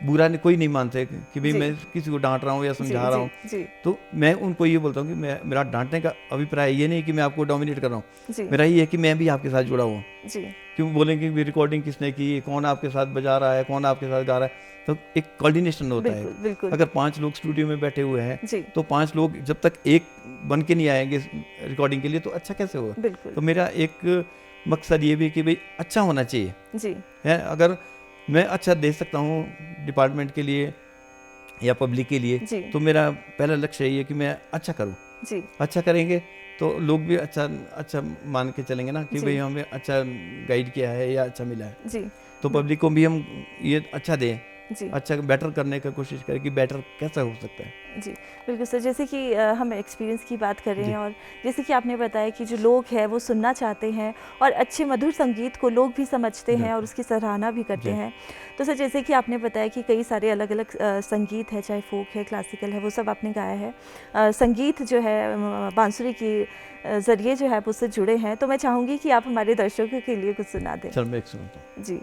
[SPEAKER 2] बुरा कोई नहीं मानते कि भाई
[SPEAKER 1] जी।
[SPEAKER 2] मैं किसी को डांट रहा हूँ या
[SPEAKER 1] जी
[SPEAKER 2] समझा रहा हूँ।
[SPEAKER 1] जी
[SPEAKER 2] तो मैं उनको ये बोलता हूँ कि मेरा डांटने का अभिप्राय ये नहीं कि मैं आपको डोमिनेट कर रहा हूँ,
[SPEAKER 1] जी
[SPEAKER 2] मेरा ये है कि मैं भी आपके साथ जुड़ा हुआ हूँ।
[SPEAKER 1] जी
[SPEAKER 2] क्यों बोलेंगे कि रिकॉर्डिंग किसने की, कौन आपके साथ बजा रहा है, कौन आपके साथ गा रहा है, तो एक कोऑर्डिनेशन होता है।
[SPEAKER 1] बिल्कुल बिल्कुल।
[SPEAKER 2] अगर 5 लोग स्टूडियो में बैठे हुए हैं
[SPEAKER 1] जी
[SPEAKER 2] तो 5 लोग जब तक एक बन के नहीं आएंगे रिकॉर्डिंग के लिए तो अच्छा कैसे होगा।
[SPEAKER 1] बिल्कुल।
[SPEAKER 2] तो मेरा एक मकसद ये भी कि भाई अच्छा होना चाहिए
[SPEAKER 1] जी
[SPEAKER 2] है। अगर मैं अच्छा दे सकता हूँ डिपार्टमेंट के लिए या पब्लिक के लिए,
[SPEAKER 1] जी
[SPEAKER 2] तो मेरा पहला लक्ष्य यही है कि मैं अच्छा करूँ।
[SPEAKER 1] जी
[SPEAKER 2] अच्छा करेंगे तो लोग भी अच्छा मान के चलेंगे ना कि
[SPEAKER 1] जी।
[SPEAKER 2] भाई हमें अच्छा गाइड किया है या अच्छा मिला है।
[SPEAKER 1] जी
[SPEAKER 2] तो पब्लिक को भी हम ये अच्छा दें
[SPEAKER 1] जी
[SPEAKER 2] अच्छा बेटर करने का कोशिश करें कि बेटर कैसा हो सकता है।
[SPEAKER 1] जी बिल्कुल सर, जैसे कि हम एक्सपीरियंस की बात कर रहे
[SPEAKER 2] जी।
[SPEAKER 1] हैं और जैसे कि आपने बताया कि जो लोग हैं वो सुनना चाहते हैं और अच्छे मधुर संगीत को लोग भी समझते हैं और
[SPEAKER 2] बिल्कुल।
[SPEAKER 1] उसकी सराहना भी करते
[SPEAKER 2] जी।
[SPEAKER 1] हैं। तो सर जैसे कि आपने बताया कि कई सारे अलग अलग संगीत है, चाहे फोक है, क्लासिकल है, वो सब आपने गाया है। संगीत जो है बांसुरी के ज़रिए जो है आप उससे जुड़े हैं, तो मैं चाहूँगी कि आप हमारे दर्शकों के लिए कुछ सुना दें।
[SPEAKER 2] चल मैं एक सुनता हूँ।
[SPEAKER 1] जी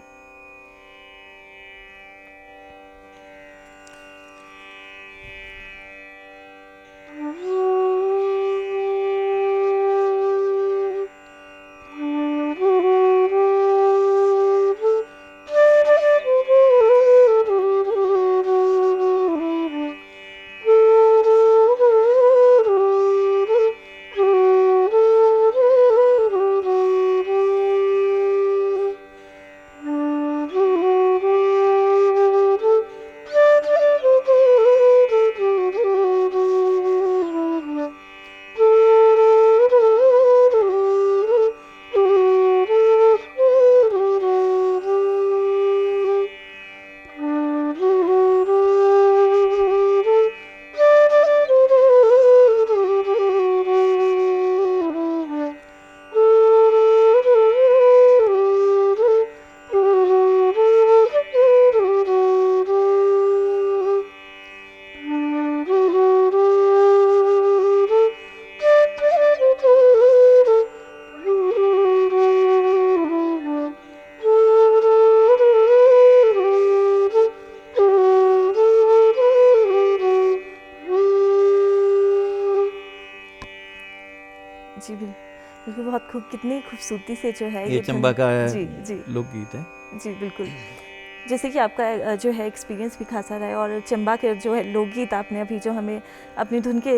[SPEAKER 1] जी बिल्कुल, बहुत खूब, कितनी खूबसूरती से जो है
[SPEAKER 2] ये
[SPEAKER 1] ये
[SPEAKER 2] चंबा का
[SPEAKER 1] जी जी
[SPEAKER 2] लोकगीत है।
[SPEAKER 1] जी बिल्कुल। जैसे कि आपका जो है एक्सपीरियंस भी खासा रहा है और चंबा के जो है लोकगीत आपने अभी जो हमें अपनी धुन के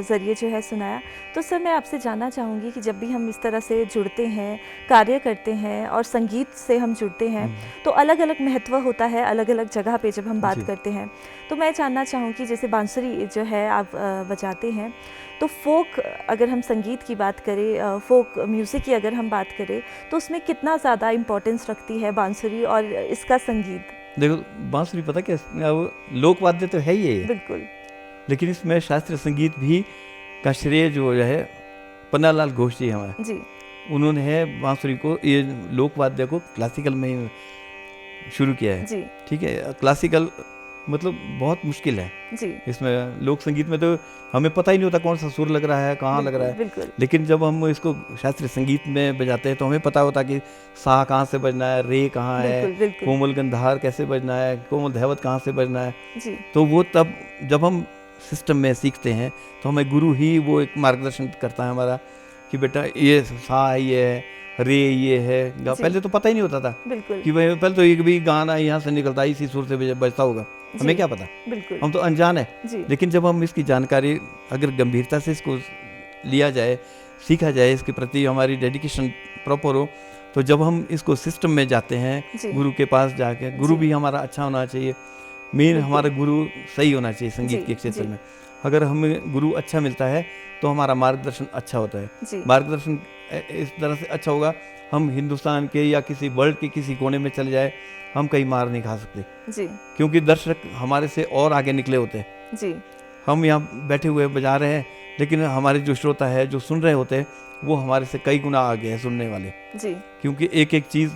[SPEAKER 1] ज़रिए जो है सुनाया, तो सर मैं आपसे जानना चाहूँगी कि जब भी हम इस तरह से जुड़ते हैं, कार्य करते हैं और संगीत से हम जुड़ते हैं, तो अलग अलग महत्व होता है अलग अलग जगह पे जब हम बात
[SPEAKER 2] जी।
[SPEAKER 1] करते हैं। तो मैं जानना चाहूँगी जैसे बांसुरी जो है आप बजाते हैं, तो फोक अगर हम संगीत की बात करें, फोक म्यूज़िक की अगर हम बात करें, तो उसमें कितना ज़्यादा इम्पोर्टेंस रखती है बांसुरी और इसका संगीत?
[SPEAKER 2] देखो बांसुरी पता क्या अब लोक वाद्य तो है ही है,
[SPEAKER 1] बिल्कुल
[SPEAKER 2] लेकिन इसमें शास्त्रीय संगीत भी का श्रेय जो है पन्नालाल घोष जी हमारे,
[SPEAKER 1] जी
[SPEAKER 2] उन्होंने है बांसुरी को, ये लोक वाद्य को क्लासिकल में ही शुरू किया है।
[SPEAKER 1] जी
[SPEAKER 2] ठीक है, क्लासिकल मतलब बहुत मुश्किल है।
[SPEAKER 1] जी
[SPEAKER 2] इसमें लोक संगीत में तो हमें पता ही नहीं होता कौन सा सुर लग रहा है, कहाँ लग रहा है।
[SPEAKER 1] बिल्कुल
[SPEAKER 2] लेकिन जब हम इसको शास्त्रीय संगीत में बजाते हैं तो हमें पता होता कि सा कहाँ से बजना है, रे कहाँ है,
[SPEAKER 1] बिल्कुल बिल्कुल
[SPEAKER 2] कोमल गंधार कैसे बजना है, कोमल धैवत कहाँ से बजना है।
[SPEAKER 1] जी
[SPEAKER 2] तो वो तब जब हम सिस्टम में सीखते हैं तो हमें गुरु ही वो एक मार्गदर्शन करता है हमारा कि बेटा ये सा ये है, रे ये है। पहले तो पता ही नहीं होता था
[SPEAKER 1] बिल्कुल
[SPEAKER 2] कि भाई पहले तो एक भी गाना यहाँ से निकलता है इसी सुर से बजता होगा, हमें क्या पता,
[SPEAKER 1] बिल्कुल
[SPEAKER 2] हम तो अनजान है।
[SPEAKER 1] जी
[SPEAKER 2] लेकिन जब हम इसकी जानकारी अगर गंभीरता से इसको लिया जाए, सीखा जाए, इसके प्रति हमारी डेडिकेशन प्रॉपर हो, तो जब हम इसको सिस्टम में जाते हैं
[SPEAKER 1] जी
[SPEAKER 2] गुरु के पास जाके, गुरु
[SPEAKER 1] जी।
[SPEAKER 2] भी हमारा अच्छा होना चाहिए, मेन
[SPEAKER 1] बिल्कुल।
[SPEAKER 2] हमारा गुरु सही होना चाहिए संगीत
[SPEAKER 1] जी,
[SPEAKER 2] के क्षेत्र
[SPEAKER 1] जी।
[SPEAKER 2] में। अगर हमें गुरु अच्छा मिलता है तो हमारा मार्गदर्शन अच्छा होता है।
[SPEAKER 1] जी
[SPEAKER 2] मार्गदर्शन इस तरह से अच्छा होगा, हम हिंदुस्तान के या किसी वर्ल्ड के किसी कोने में चले जाए, हम कहीं मार नहीं खा सकते,
[SPEAKER 1] जी
[SPEAKER 2] क्योंकि दर्शक हमारे से और आगे निकले होते हैं।
[SPEAKER 1] जी
[SPEAKER 2] हम यहाँ बैठे हुए बजा रहे हैं, लेकिन हमारे जो श्रोता है, जो सुन रहे होते हैं, वो हमारे से कई गुना आगे है सुनने वाले।
[SPEAKER 1] जी
[SPEAKER 2] क्योंकि एक एक चीज़,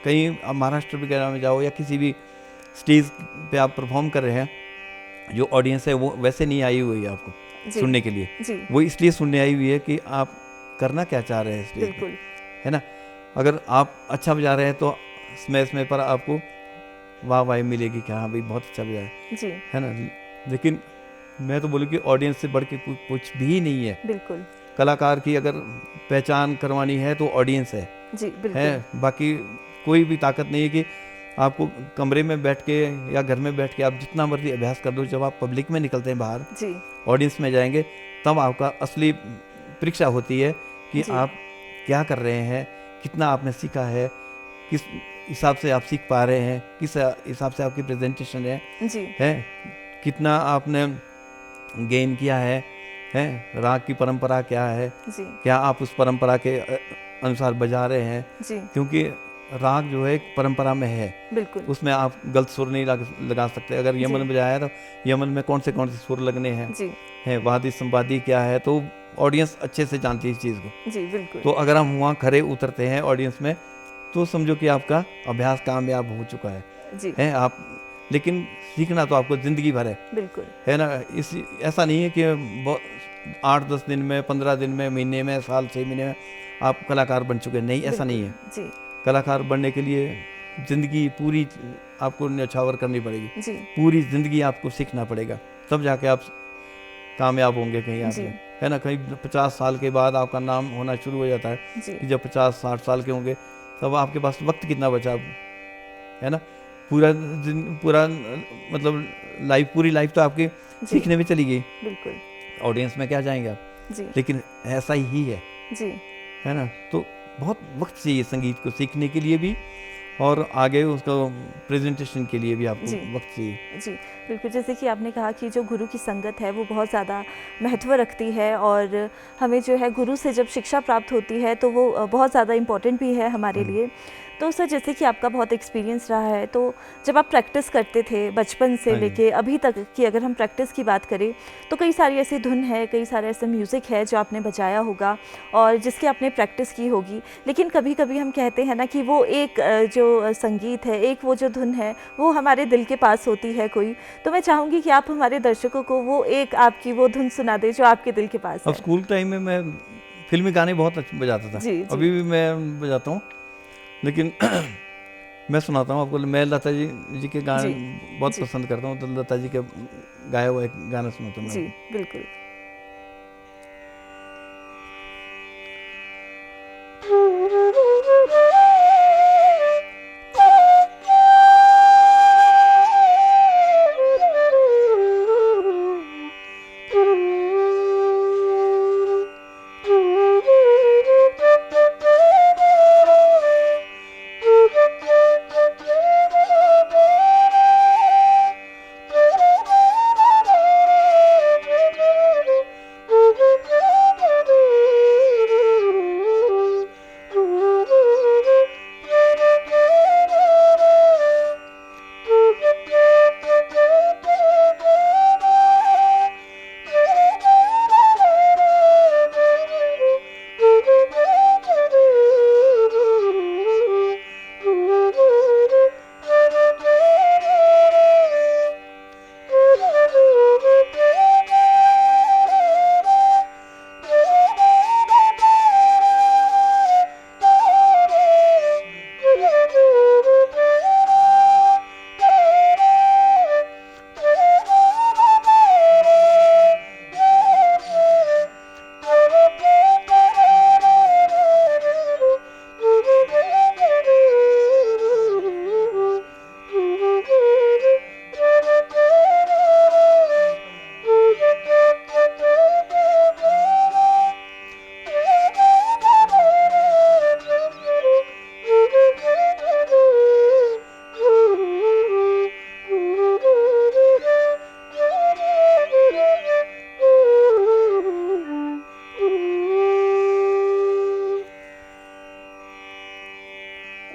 [SPEAKER 2] कहीं आप महाराष्ट्र वगैरह में जाओ या किसी भी स्टेज पे आप परफॉर्म कर रहे हैं, जो ऑडियंस है वो वैसे नहीं आई हुई है आपको
[SPEAKER 1] जी
[SPEAKER 2] सुनने के लिए,
[SPEAKER 1] जी
[SPEAKER 2] वो इसलिए सुनने आई हुई है कि आप करना क्या चाह रहे हैं स्टेज पे,
[SPEAKER 1] बिल्कुल
[SPEAKER 2] है ना। अगर आप अच्छा बजा रहे हैं तो समय पर आपको वाह वाह मिलेगी कि हाँ भाई बहुत अच्छा बजाया,
[SPEAKER 1] जी
[SPEAKER 2] है ना। लेकिन मैं तो बोलूँ कि ऑडियंस से बढ़ के कुछ भी नहीं है।
[SPEAKER 1] बिल्कुल
[SPEAKER 2] कलाकार की अगर पहचान करवानी है तो ऑडियंस है
[SPEAKER 1] बिल्कुल
[SPEAKER 2] बाकी कोई भी ताकत नहीं है कि आपको कमरे में बैठ के या घर में बैठ के आप जितना मर्जी अभ्यास कर दो, जब आप पब्लिक में निकलते हैं बाहर,
[SPEAKER 1] जी
[SPEAKER 2] ऑडियंस में जाएंगे, तब आपका असली परीक्षा होती है कि
[SPEAKER 1] जी।
[SPEAKER 2] आप क्या कर रहे हैं, कितना आपने सीखा है, किस हिसाब से आप सीख पा रहे हैं, किस हिसाब से आपकी प्रेजेंटेशन
[SPEAKER 1] जी
[SPEAKER 2] है, कितना आपने गेन किया है, राग की परंपरा क्या है,
[SPEAKER 1] जी
[SPEAKER 2] क्या आप उस परंपरा के अनुसार बजा रहे हैं।
[SPEAKER 1] जी
[SPEAKER 2] क्योंकि राग जो है एक परंपरा में है,
[SPEAKER 1] बिल्कुल
[SPEAKER 2] उसमें आप गलत सुर नहीं लगा सकते। अगर यमन बजाया तो यमन में कौन से सुर लगने हैं,
[SPEAKER 1] जी
[SPEAKER 2] वादी संवादी क्या है, तो ऑडियंस अच्छे से जानती है इस चीज़ को।
[SPEAKER 1] जी बिल्कुल
[SPEAKER 2] तो अगर हम वहाँ खरे उतरते हैं ऑडियंस में, तो समझो कि आपका अभ्यास कामयाब हो चुका
[SPEAKER 1] जी
[SPEAKER 2] है आप। लेकिन सीखना तो आपको ज़िंदगी भर
[SPEAKER 1] बिल्कुल
[SPEAKER 2] है ना। इस ऐसा नहीं है कि 8-10 दिन में, 15 दिन में, महीने में, साल 6 महीने में आप कलाकार बन चुके, नहीं, ऐसा नहीं है।
[SPEAKER 1] जी
[SPEAKER 2] कलाकार बनने के लिए ज़िंदगी पूरी आपको न्यौछावर करनी पड़ेगी,
[SPEAKER 1] जी
[SPEAKER 2] पूरी ज़िंदगी आपको सीखना पड़ेगा, तब जाके आप कामयाब होंगे कहीं आगे, है ना। कहीं 50 साल के बाद आपका नाम होना शुरू हो जाता है
[SPEAKER 1] जी
[SPEAKER 2] कि जब 50-60 साल के होंगे, तब आपके पास वक्त कितना बचा, है ना। पूरा मतलब पूरी लाइफ तो आपकी सीखने में चली गई,
[SPEAKER 1] बिल्कुल
[SPEAKER 2] ऑडियंस में क्या जाएंगे आप।
[SPEAKER 1] जी
[SPEAKER 2] लेकिन ऐसा ही
[SPEAKER 1] जी
[SPEAKER 2] है ना। तो बहुत वक्त चाहिए संगीत को सीखने के लिए भी, और आगे उसका प्रेजेंटेशन के लिए भी आपको
[SPEAKER 1] जी
[SPEAKER 2] वक्त चाहिए।
[SPEAKER 1] जी बिल्कुल, जैसे कि आपने कहा कि जो गुरु की संगत है वो बहुत ज़्यादा महत्व रखती है, और हमें जो है गुरु से जब शिक्षा प्राप्त होती है तो वो बहुत ज़्यादा इम्पोर्टेंट भी है हमारे लिए। तो सर, जैसे कि आपका बहुत एक्सपीरियंस रहा है, तो जब आप प्रैक्टिस करते थे बचपन से लेके अभी तक की अगर हम प्रैक्टिस की बात करें, तो कई सारी ऐसी धुन है, कई सारे ऐसे म्यूज़िक है जो आपने बजाया होगा और जिसकी आपने प्रैक्टिस की होगी, लेकिन कभी कभी हम कहते हैं ना कि वो एक जो संगीत है, एक वो जो धुन है, वो हमारे दिल के पास होती है कोई। तो मैं चाहूँगी कि आप हमारे दर्शकों को वो एक आपकी वो धुन सुना दें जो आपके दिल के पास
[SPEAKER 2] अब
[SPEAKER 1] है।
[SPEAKER 2] स्कूल टाइम में मैं फिल्मी गाने बहुत अच्छे बजाता था,
[SPEAKER 1] जी,
[SPEAKER 2] अभी भी मैं बजाता हूँ, लेकिन मैं सुनाता हूँ आपको। मैं लता जी के गाने बहुत पसंद करता हूँ, तो लता जी के गाया हुआ एक गाना सुनाता हूँ मैं।
[SPEAKER 1] जी बिल्कुल।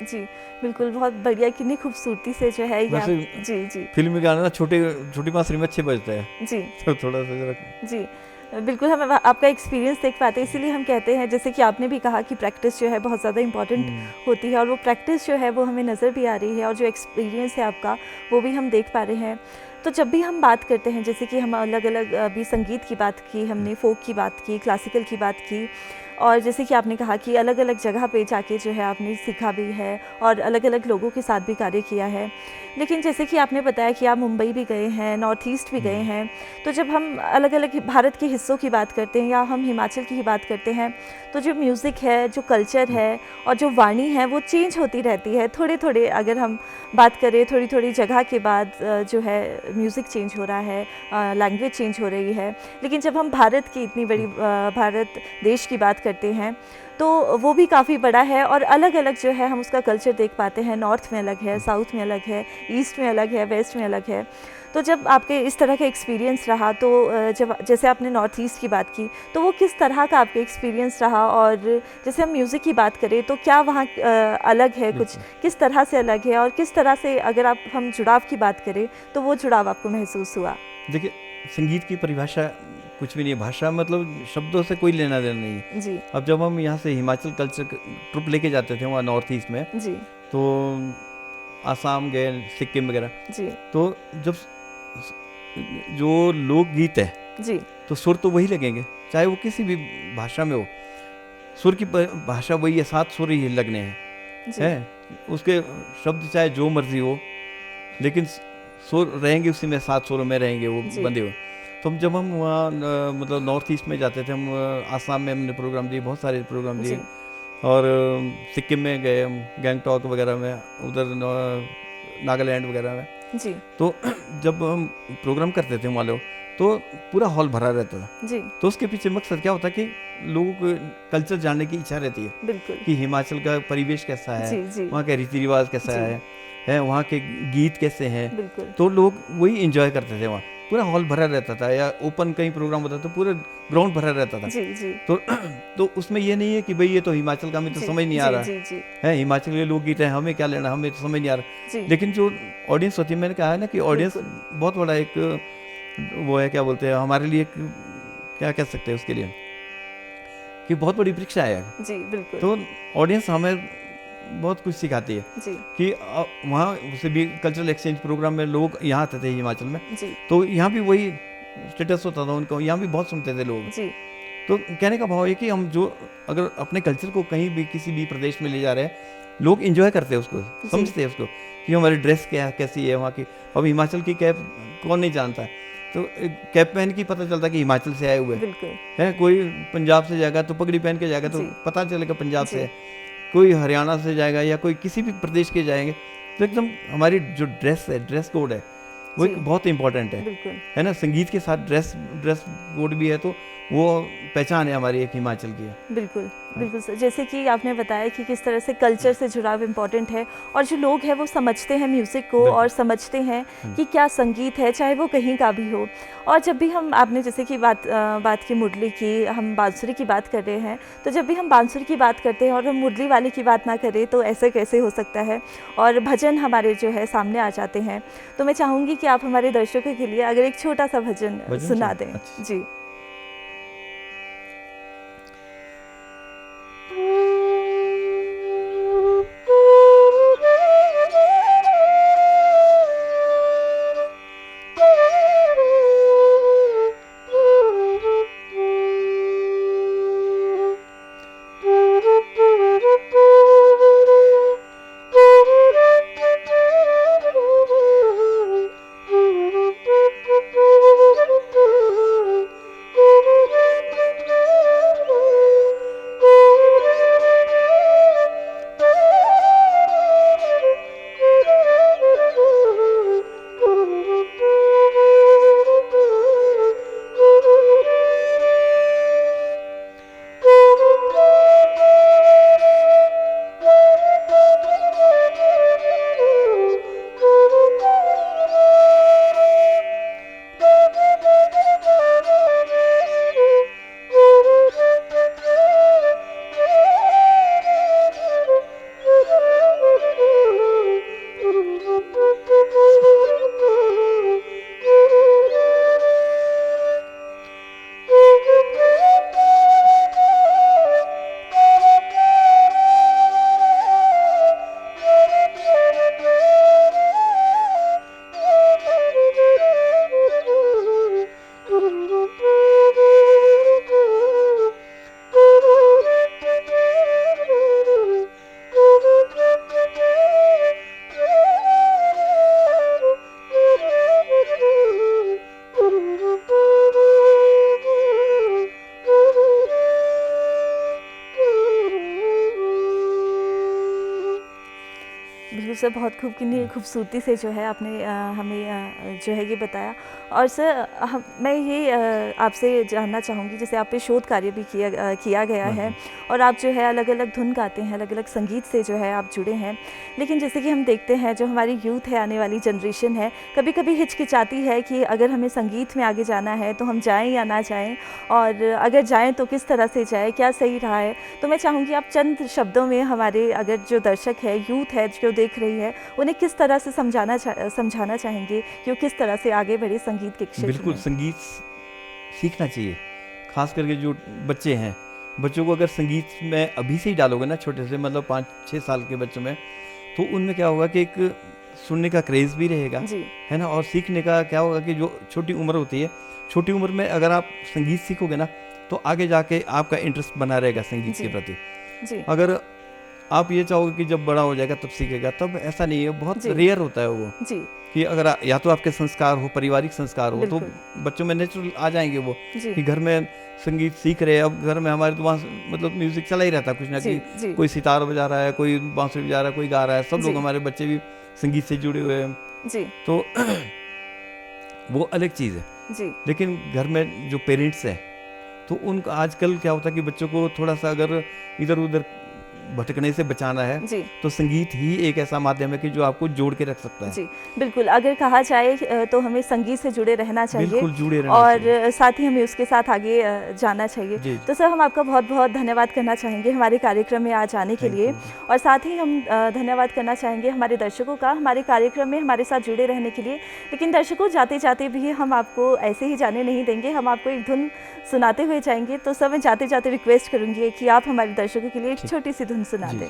[SPEAKER 1] जी बिल्कुल, बहुत बढ़िया, कितनी खूबसूरती से जो है ये आप। जी जी
[SPEAKER 2] फिल्मी गाना ना छोटी बांसुरी में अच्छे बजता है
[SPEAKER 1] जी
[SPEAKER 2] तो थोड़ा सा जरा।
[SPEAKER 1] जी बिल्कुल, हम आपका एक्सपीरियंस देख पाते हैं, इसीलिए हम कहते हैं, जैसे कि आपने भी कहा कि प्रैक्टिस जो है बहुत ज़्यादा इंपॉर्टेंट होती है, और वो प्रैक्टिस जो है वो हमें नज़र भी आ रही है, और जो एक्सपीरियंस है आपका वो भी हम देख पा रहे हैं। तो जब भी हम बात करते हैं, जैसे कि हम अलग अलग अभी संगीत की बात की, हमने फोक की बात की, क्लासिकल की बात की, और जैसे कि आपने कहा कि अलग अलग जगह पे जाके जो है आपने सीखा भी है और अलग अलग लोगों के साथ भी कार्य किया है। लेकिन जैसे कि आपने बताया कि आप मुंबई भी गए हैं, नॉर्थ ईस्ट भी गए हैं, तो जब हम अलग अलग भारत के हिस्सों की बात करते हैं या हम हिमाचल की ही बात करते हैं, तो जो म्यूज़िक है, जो कल्चर है और जो वाणी है वो चेंज होती रहती है थोड़े थोड़े। अगर हम बात करें थोड़ी थोड़ी जगह के बाद जो है म्यूज़िक चेंज हो रहा है, लैंग्वेज चेंज हो रही है। लेकिन जब हम भारत की इतनी बड़ी भारत देश की बात करते हैं तो वो भी काफ़ी बड़ा है और अलग अलग जो है हम उसका कल्चर देख पाते हैं। नॉर्थ में अलग है, साउथ में अलग है, ईस्ट में अलग है, वेस्ट में अलग है। तो जब आपके इस तरह का एक्सपीरियंस रहा तो जब जैसे आपने नॉर्थ ईस्ट की बात की तो वो किस तरह का आपका एक्सपीरियंस रहा, और जैसे हम म्यूज़िक की बात करें तो क्या वहाँ अलग है कुछ, किस तरह से अलग है, और किस तरह से अगर हम जुड़ाव की बात करें तो वो जुड़ाव आपको महसूस हुआ?
[SPEAKER 2] देखिए, संगीत की परिभाषा कुछ भी नहीं है। भाषा मतलब शब्दों से कोई लेना देना नहीं है।
[SPEAKER 1] जी
[SPEAKER 2] अब जब हम यहाँ से हिमाचल कल्चर ट्रिप लेके जाते थे वहाँ नॉर्थ ईस्ट में,
[SPEAKER 1] जी
[SPEAKER 2] तो आसाम गए, सिक्किम वगैरह,
[SPEAKER 1] जी
[SPEAKER 2] तो जब जो लोकगीत है
[SPEAKER 1] जी
[SPEAKER 2] तो सुर तो वही लगेंगे, चाहे वो किसी भी भाषा में हो। सुर की भाषा वही है, 7 सुर ही लगने हैं,
[SPEAKER 1] जी
[SPEAKER 2] है उसके शब्द चाहे जो मर्जी हो, लेकिन सुर रहेंगे उसी में, 7 सुरों में रहेंगे वो
[SPEAKER 1] जी।
[SPEAKER 2] बंधे हुए। तो जब हम वहाँ मतलब नॉर्थ ईस्ट में जाते थे, हम आसाम में हमने प्रोग्राम दिए, बहुत सारे प्रोग्राम दिए,
[SPEAKER 1] जी
[SPEAKER 2] और सिक्किम में गए हम, गैंगटॉक वगैरह में, उधर नागालैंड वगैरह में।
[SPEAKER 1] जी
[SPEAKER 2] तो जब हम प्रोग्राम करते थे वहाँ लोग, तो पूरा हॉल भरा रहता था।
[SPEAKER 1] जी
[SPEAKER 2] तो उसके पीछे मकसद क्या होता है कि लोगों को कल्चर जानने की इच्छा रहती है
[SPEAKER 1] बिल्कुल।
[SPEAKER 2] कि हिमाचल का परिवेश कैसा है,
[SPEAKER 1] जी जी
[SPEAKER 2] वहाँ के रीति रिवाज कैसा
[SPEAKER 1] जी।
[SPEAKER 2] है वहाँ के गीत कैसे हैं।
[SPEAKER 1] बिल्कुल
[SPEAKER 2] तो लोग वही इंजॉय करते थे वहाँ, पूरा हॉल भरा रहता था, या ओपन कहीं प्रोग्राम होता था तो पूरा ग्राउंड भरा रहता था।
[SPEAKER 1] जी जी
[SPEAKER 2] तो उसमें ये नहीं है कि भाई ये तो हिमाचल का, हमें तो
[SPEAKER 1] जी
[SPEAKER 2] समझ नहीं आ
[SPEAKER 1] जी
[SPEAKER 2] रहा
[SPEAKER 1] जी जी
[SPEAKER 2] है, हिमाचल के लोकगीत है, हमें क्या लेना, हमें तो समझ नहीं आ रहा।
[SPEAKER 1] जी
[SPEAKER 2] लेकिन जो ऑडियंस होती है, मैंने कहा है ना कि ऑडियंस
[SPEAKER 1] बिल्कुल।
[SPEAKER 2] बहुत बड़ा एक वो है, क्या बोलते हैं हमारे लिए, क्या कह सकते हैं उसके लिए, कि बहुत बड़ी परीक्षा है।
[SPEAKER 1] जी बिल्कुल।
[SPEAKER 2] तो ऑडियंस हमें बहुत कुछ सिखाती है
[SPEAKER 1] जी
[SPEAKER 2] कि वहाँ उसे भी कल्चरल एक्सचेंज प्रोग्राम में लोग यहाँ आते थे हिमाचल में,
[SPEAKER 1] जी
[SPEAKER 2] तो यहाँ भी वही स्टेटस होता था उनको, यहाँ भी बहुत सुनते थे लोग।
[SPEAKER 1] जी
[SPEAKER 2] तो कहने का भाव है कि हम जो अगर अपने कल्चर को कहीं भी किसी भी प्रदेश में ले जा रहे हैं, लोग इंजॉय करते हैं उसको, समझते हैं उसको कि हमारी ड्रेस क्या कैसी है वहाँ की। अब हिमाचल की कैप कौन नहीं जानता है, तो कैप पहन के पता चलता है कि हिमाचल से आए हुए
[SPEAKER 1] बिल्कुल।
[SPEAKER 2] है। कोई पंजाब से जाएगा तो पगड़ी पहन के जाएगा तो
[SPEAKER 1] जी।
[SPEAKER 2] पता चलेगा पंजाब
[SPEAKER 1] जी।
[SPEAKER 2] से है, कोई हरियाणा से जाएगा या कोई किसी भी प्रदेश के जाएंगे, तो एकदम हमारी जो ड्रेस है, ड्रेस कोड है, वो
[SPEAKER 1] जी।
[SPEAKER 2] एक बहुत इंपॉर्टेंट
[SPEAKER 1] बिल्कुल
[SPEAKER 2] है ना। संगीत के साथ ड्रेस कोड भी है, तो वो पहचान है हमारी एक हिमाचल की है।
[SPEAKER 1] बिल्कुल बिल्कुल सर, जैसे कि आपने बताया कि किस तरह से कल्चर से जुड़ाव इम्पॉर्टेंट है, और जो लोग हैं वो समझते हैं म्यूज़िक को और समझते हैं कि क्या संगीत है, चाहे वो कहीं का भी हो। और जब भी हम, आपने जैसे कि बात की मुरली की, हम बांसुरी की बात कर रहे हैं, तो जब भी हम बांसुरी की बात करते हैं और हम मुरली वाले की बात ना करें तो ऐसे कैसे हो सकता है, और भजन हमारे जो है सामने आ जाते हैं। तो मैं चाहूँगी कि आप हमारे दर्शकों के लिए अगर एक छोटा सा भजन सुना दें।
[SPEAKER 2] अच्छा।
[SPEAKER 1] जी। बिल्कुल सर, बहुत कितनी खूबसूरती से जो है आपने हमें जो है ये बताया। और सर मैं ये आपसे जानना चाहूँगी, जैसे आप पे शोध कार्य भी किया गया है और आप जो है अलग अलग धुन गाते हैं, अलग अलग संगीत से जो है आप जुड़े हैं। लेकिन जैसे कि हम देखते हैं जो हमारी यूथ है, आने वाली जनरेशन है, कभी कभी हिचकिचाती है कि अगर हमें संगीत में आगे जाना है तो हम जाएँ या ना जाएँ, और अगर जाएँ तो किस तरह से जाएँ, क्या सही रहा है। तो मैं चाहूँगी आप चंद शब्दों में हमारे अगर जो दर्शक है, यूथ है जो देख रही है, उन्हें किस तरह से समझाना चाहेंगे कि वो किस तरह से आगे बढ़े संगीत के क्षेत्र
[SPEAKER 2] बिल्कुल
[SPEAKER 1] में।
[SPEAKER 2] संगीत सीखना चाहिए, खास करके जो बच्चे हैं, बच्चों को अगर संगीत में अभी से ही डालोगे ना, छोटे से मतलब 5-6 साल के बच्चों में, तो उनमें क्या होगा कि एक सुनने का क्रेज़ भी रहेगा,
[SPEAKER 1] जी
[SPEAKER 2] है ना। और सीखने का क्या होगा कि जो छोटी उम्र होती है, छोटी उम्र में अगर आप संगीत सीखोगे ना, तो आगे जाके आपका इंटरेस्ट बना रहेगा संगीत के
[SPEAKER 1] जी
[SPEAKER 2] प्रति।
[SPEAKER 1] जी
[SPEAKER 2] अगर आप ये चाहोगे कि जब बड़ा हो जाएगा तब सीखेगा, तब ऐसा नहीं है, बहुत
[SPEAKER 1] जी
[SPEAKER 2] रेयर होता है वो।
[SPEAKER 1] जी
[SPEAKER 2] कि अगर या तो आपके संस्कार हो, पारिवारिक संस्कार हो, तो
[SPEAKER 1] बिल्कुल।
[SPEAKER 2] बच्चों में नेचुरल आ जाएंगे वो,
[SPEAKER 1] जी
[SPEAKER 2] कि घर में संगीत सीख रहे हैं। अब घर में हमारे तो वहाँ मतलब म्यूजिक चला ही रहता है कुछ ना,
[SPEAKER 1] जी
[SPEAKER 2] कि
[SPEAKER 1] जी
[SPEAKER 2] कोई सितार बजा रहा है, कोई बांसुरी बजा रहा है, कोई गा रहा है, सब
[SPEAKER 1] जी
[SPEAKER 2] लोग हमारे बच्चे भी संगीत से जुड़े हुए हैं,
[SPEAKER 1] जी
[SPEAKER 2] तो वो अलग चीज़ है।
[SPEAKER 1] जी
[SPEAKER 2] लेकिन घर में जो पेरेंट्स हैं, तो उनका आजकल क्या होता है कि बच्चों को थोड़ा सा अगर इधर उधर भटकने से बचाना है,
[SPEAKER 1] जी
[SPEAKER 2] तो संगीत ही एक ऐसा माध्यम है कि जो आपको जोड़ के रख सकता है।
[SPEAKER 1] जी बिल्कुल। अगर कहा जाए तो हमें संगीत से जुड़े रहना चाहिए
[SPEAKER 2] बिल्कुल जुड़े रहना
[SPEAKER 1] और
[SPEAKER 2] चाहिए।
[SPEAKER 1] साथ ही हमें उसके साथ आगे जाना चाहिए।
[SPEAKER 2] जी,
[SPEAKER 1] तो सर हम आपका बहुत बहुत धन्यवाद करना चाहेंगे हमारे कार्यक्रम में आज आने के
[SPEAKER 2] थैंक
[SPEAKER 1] लिए,
[SPEAKER 2] यू।
[SPEAKER 1] और साथ ही हम धन्यवाद करना चाहेंगे हमारे दर्शकों का हमारे कार्यक्रम में हमारे साथ जुड़े रहने के लिए। लेकिन दर्शकों, जाते जाते भी हम आपको ऐसे ही जाने नहीं देंगे, हम आपको एक धुन सुनाते हुए जाएंगे। तो सर मैं जाते जाते रिक्वेस्ट करूँगी कि आप हमारे दर्शकों के लिए एक
[SPEAKER 2] ठीक।
[SPEAKER 1] छोटी सी धुन सुना
[SPEAKER 2] जी।
[SPEAKER 1] दें।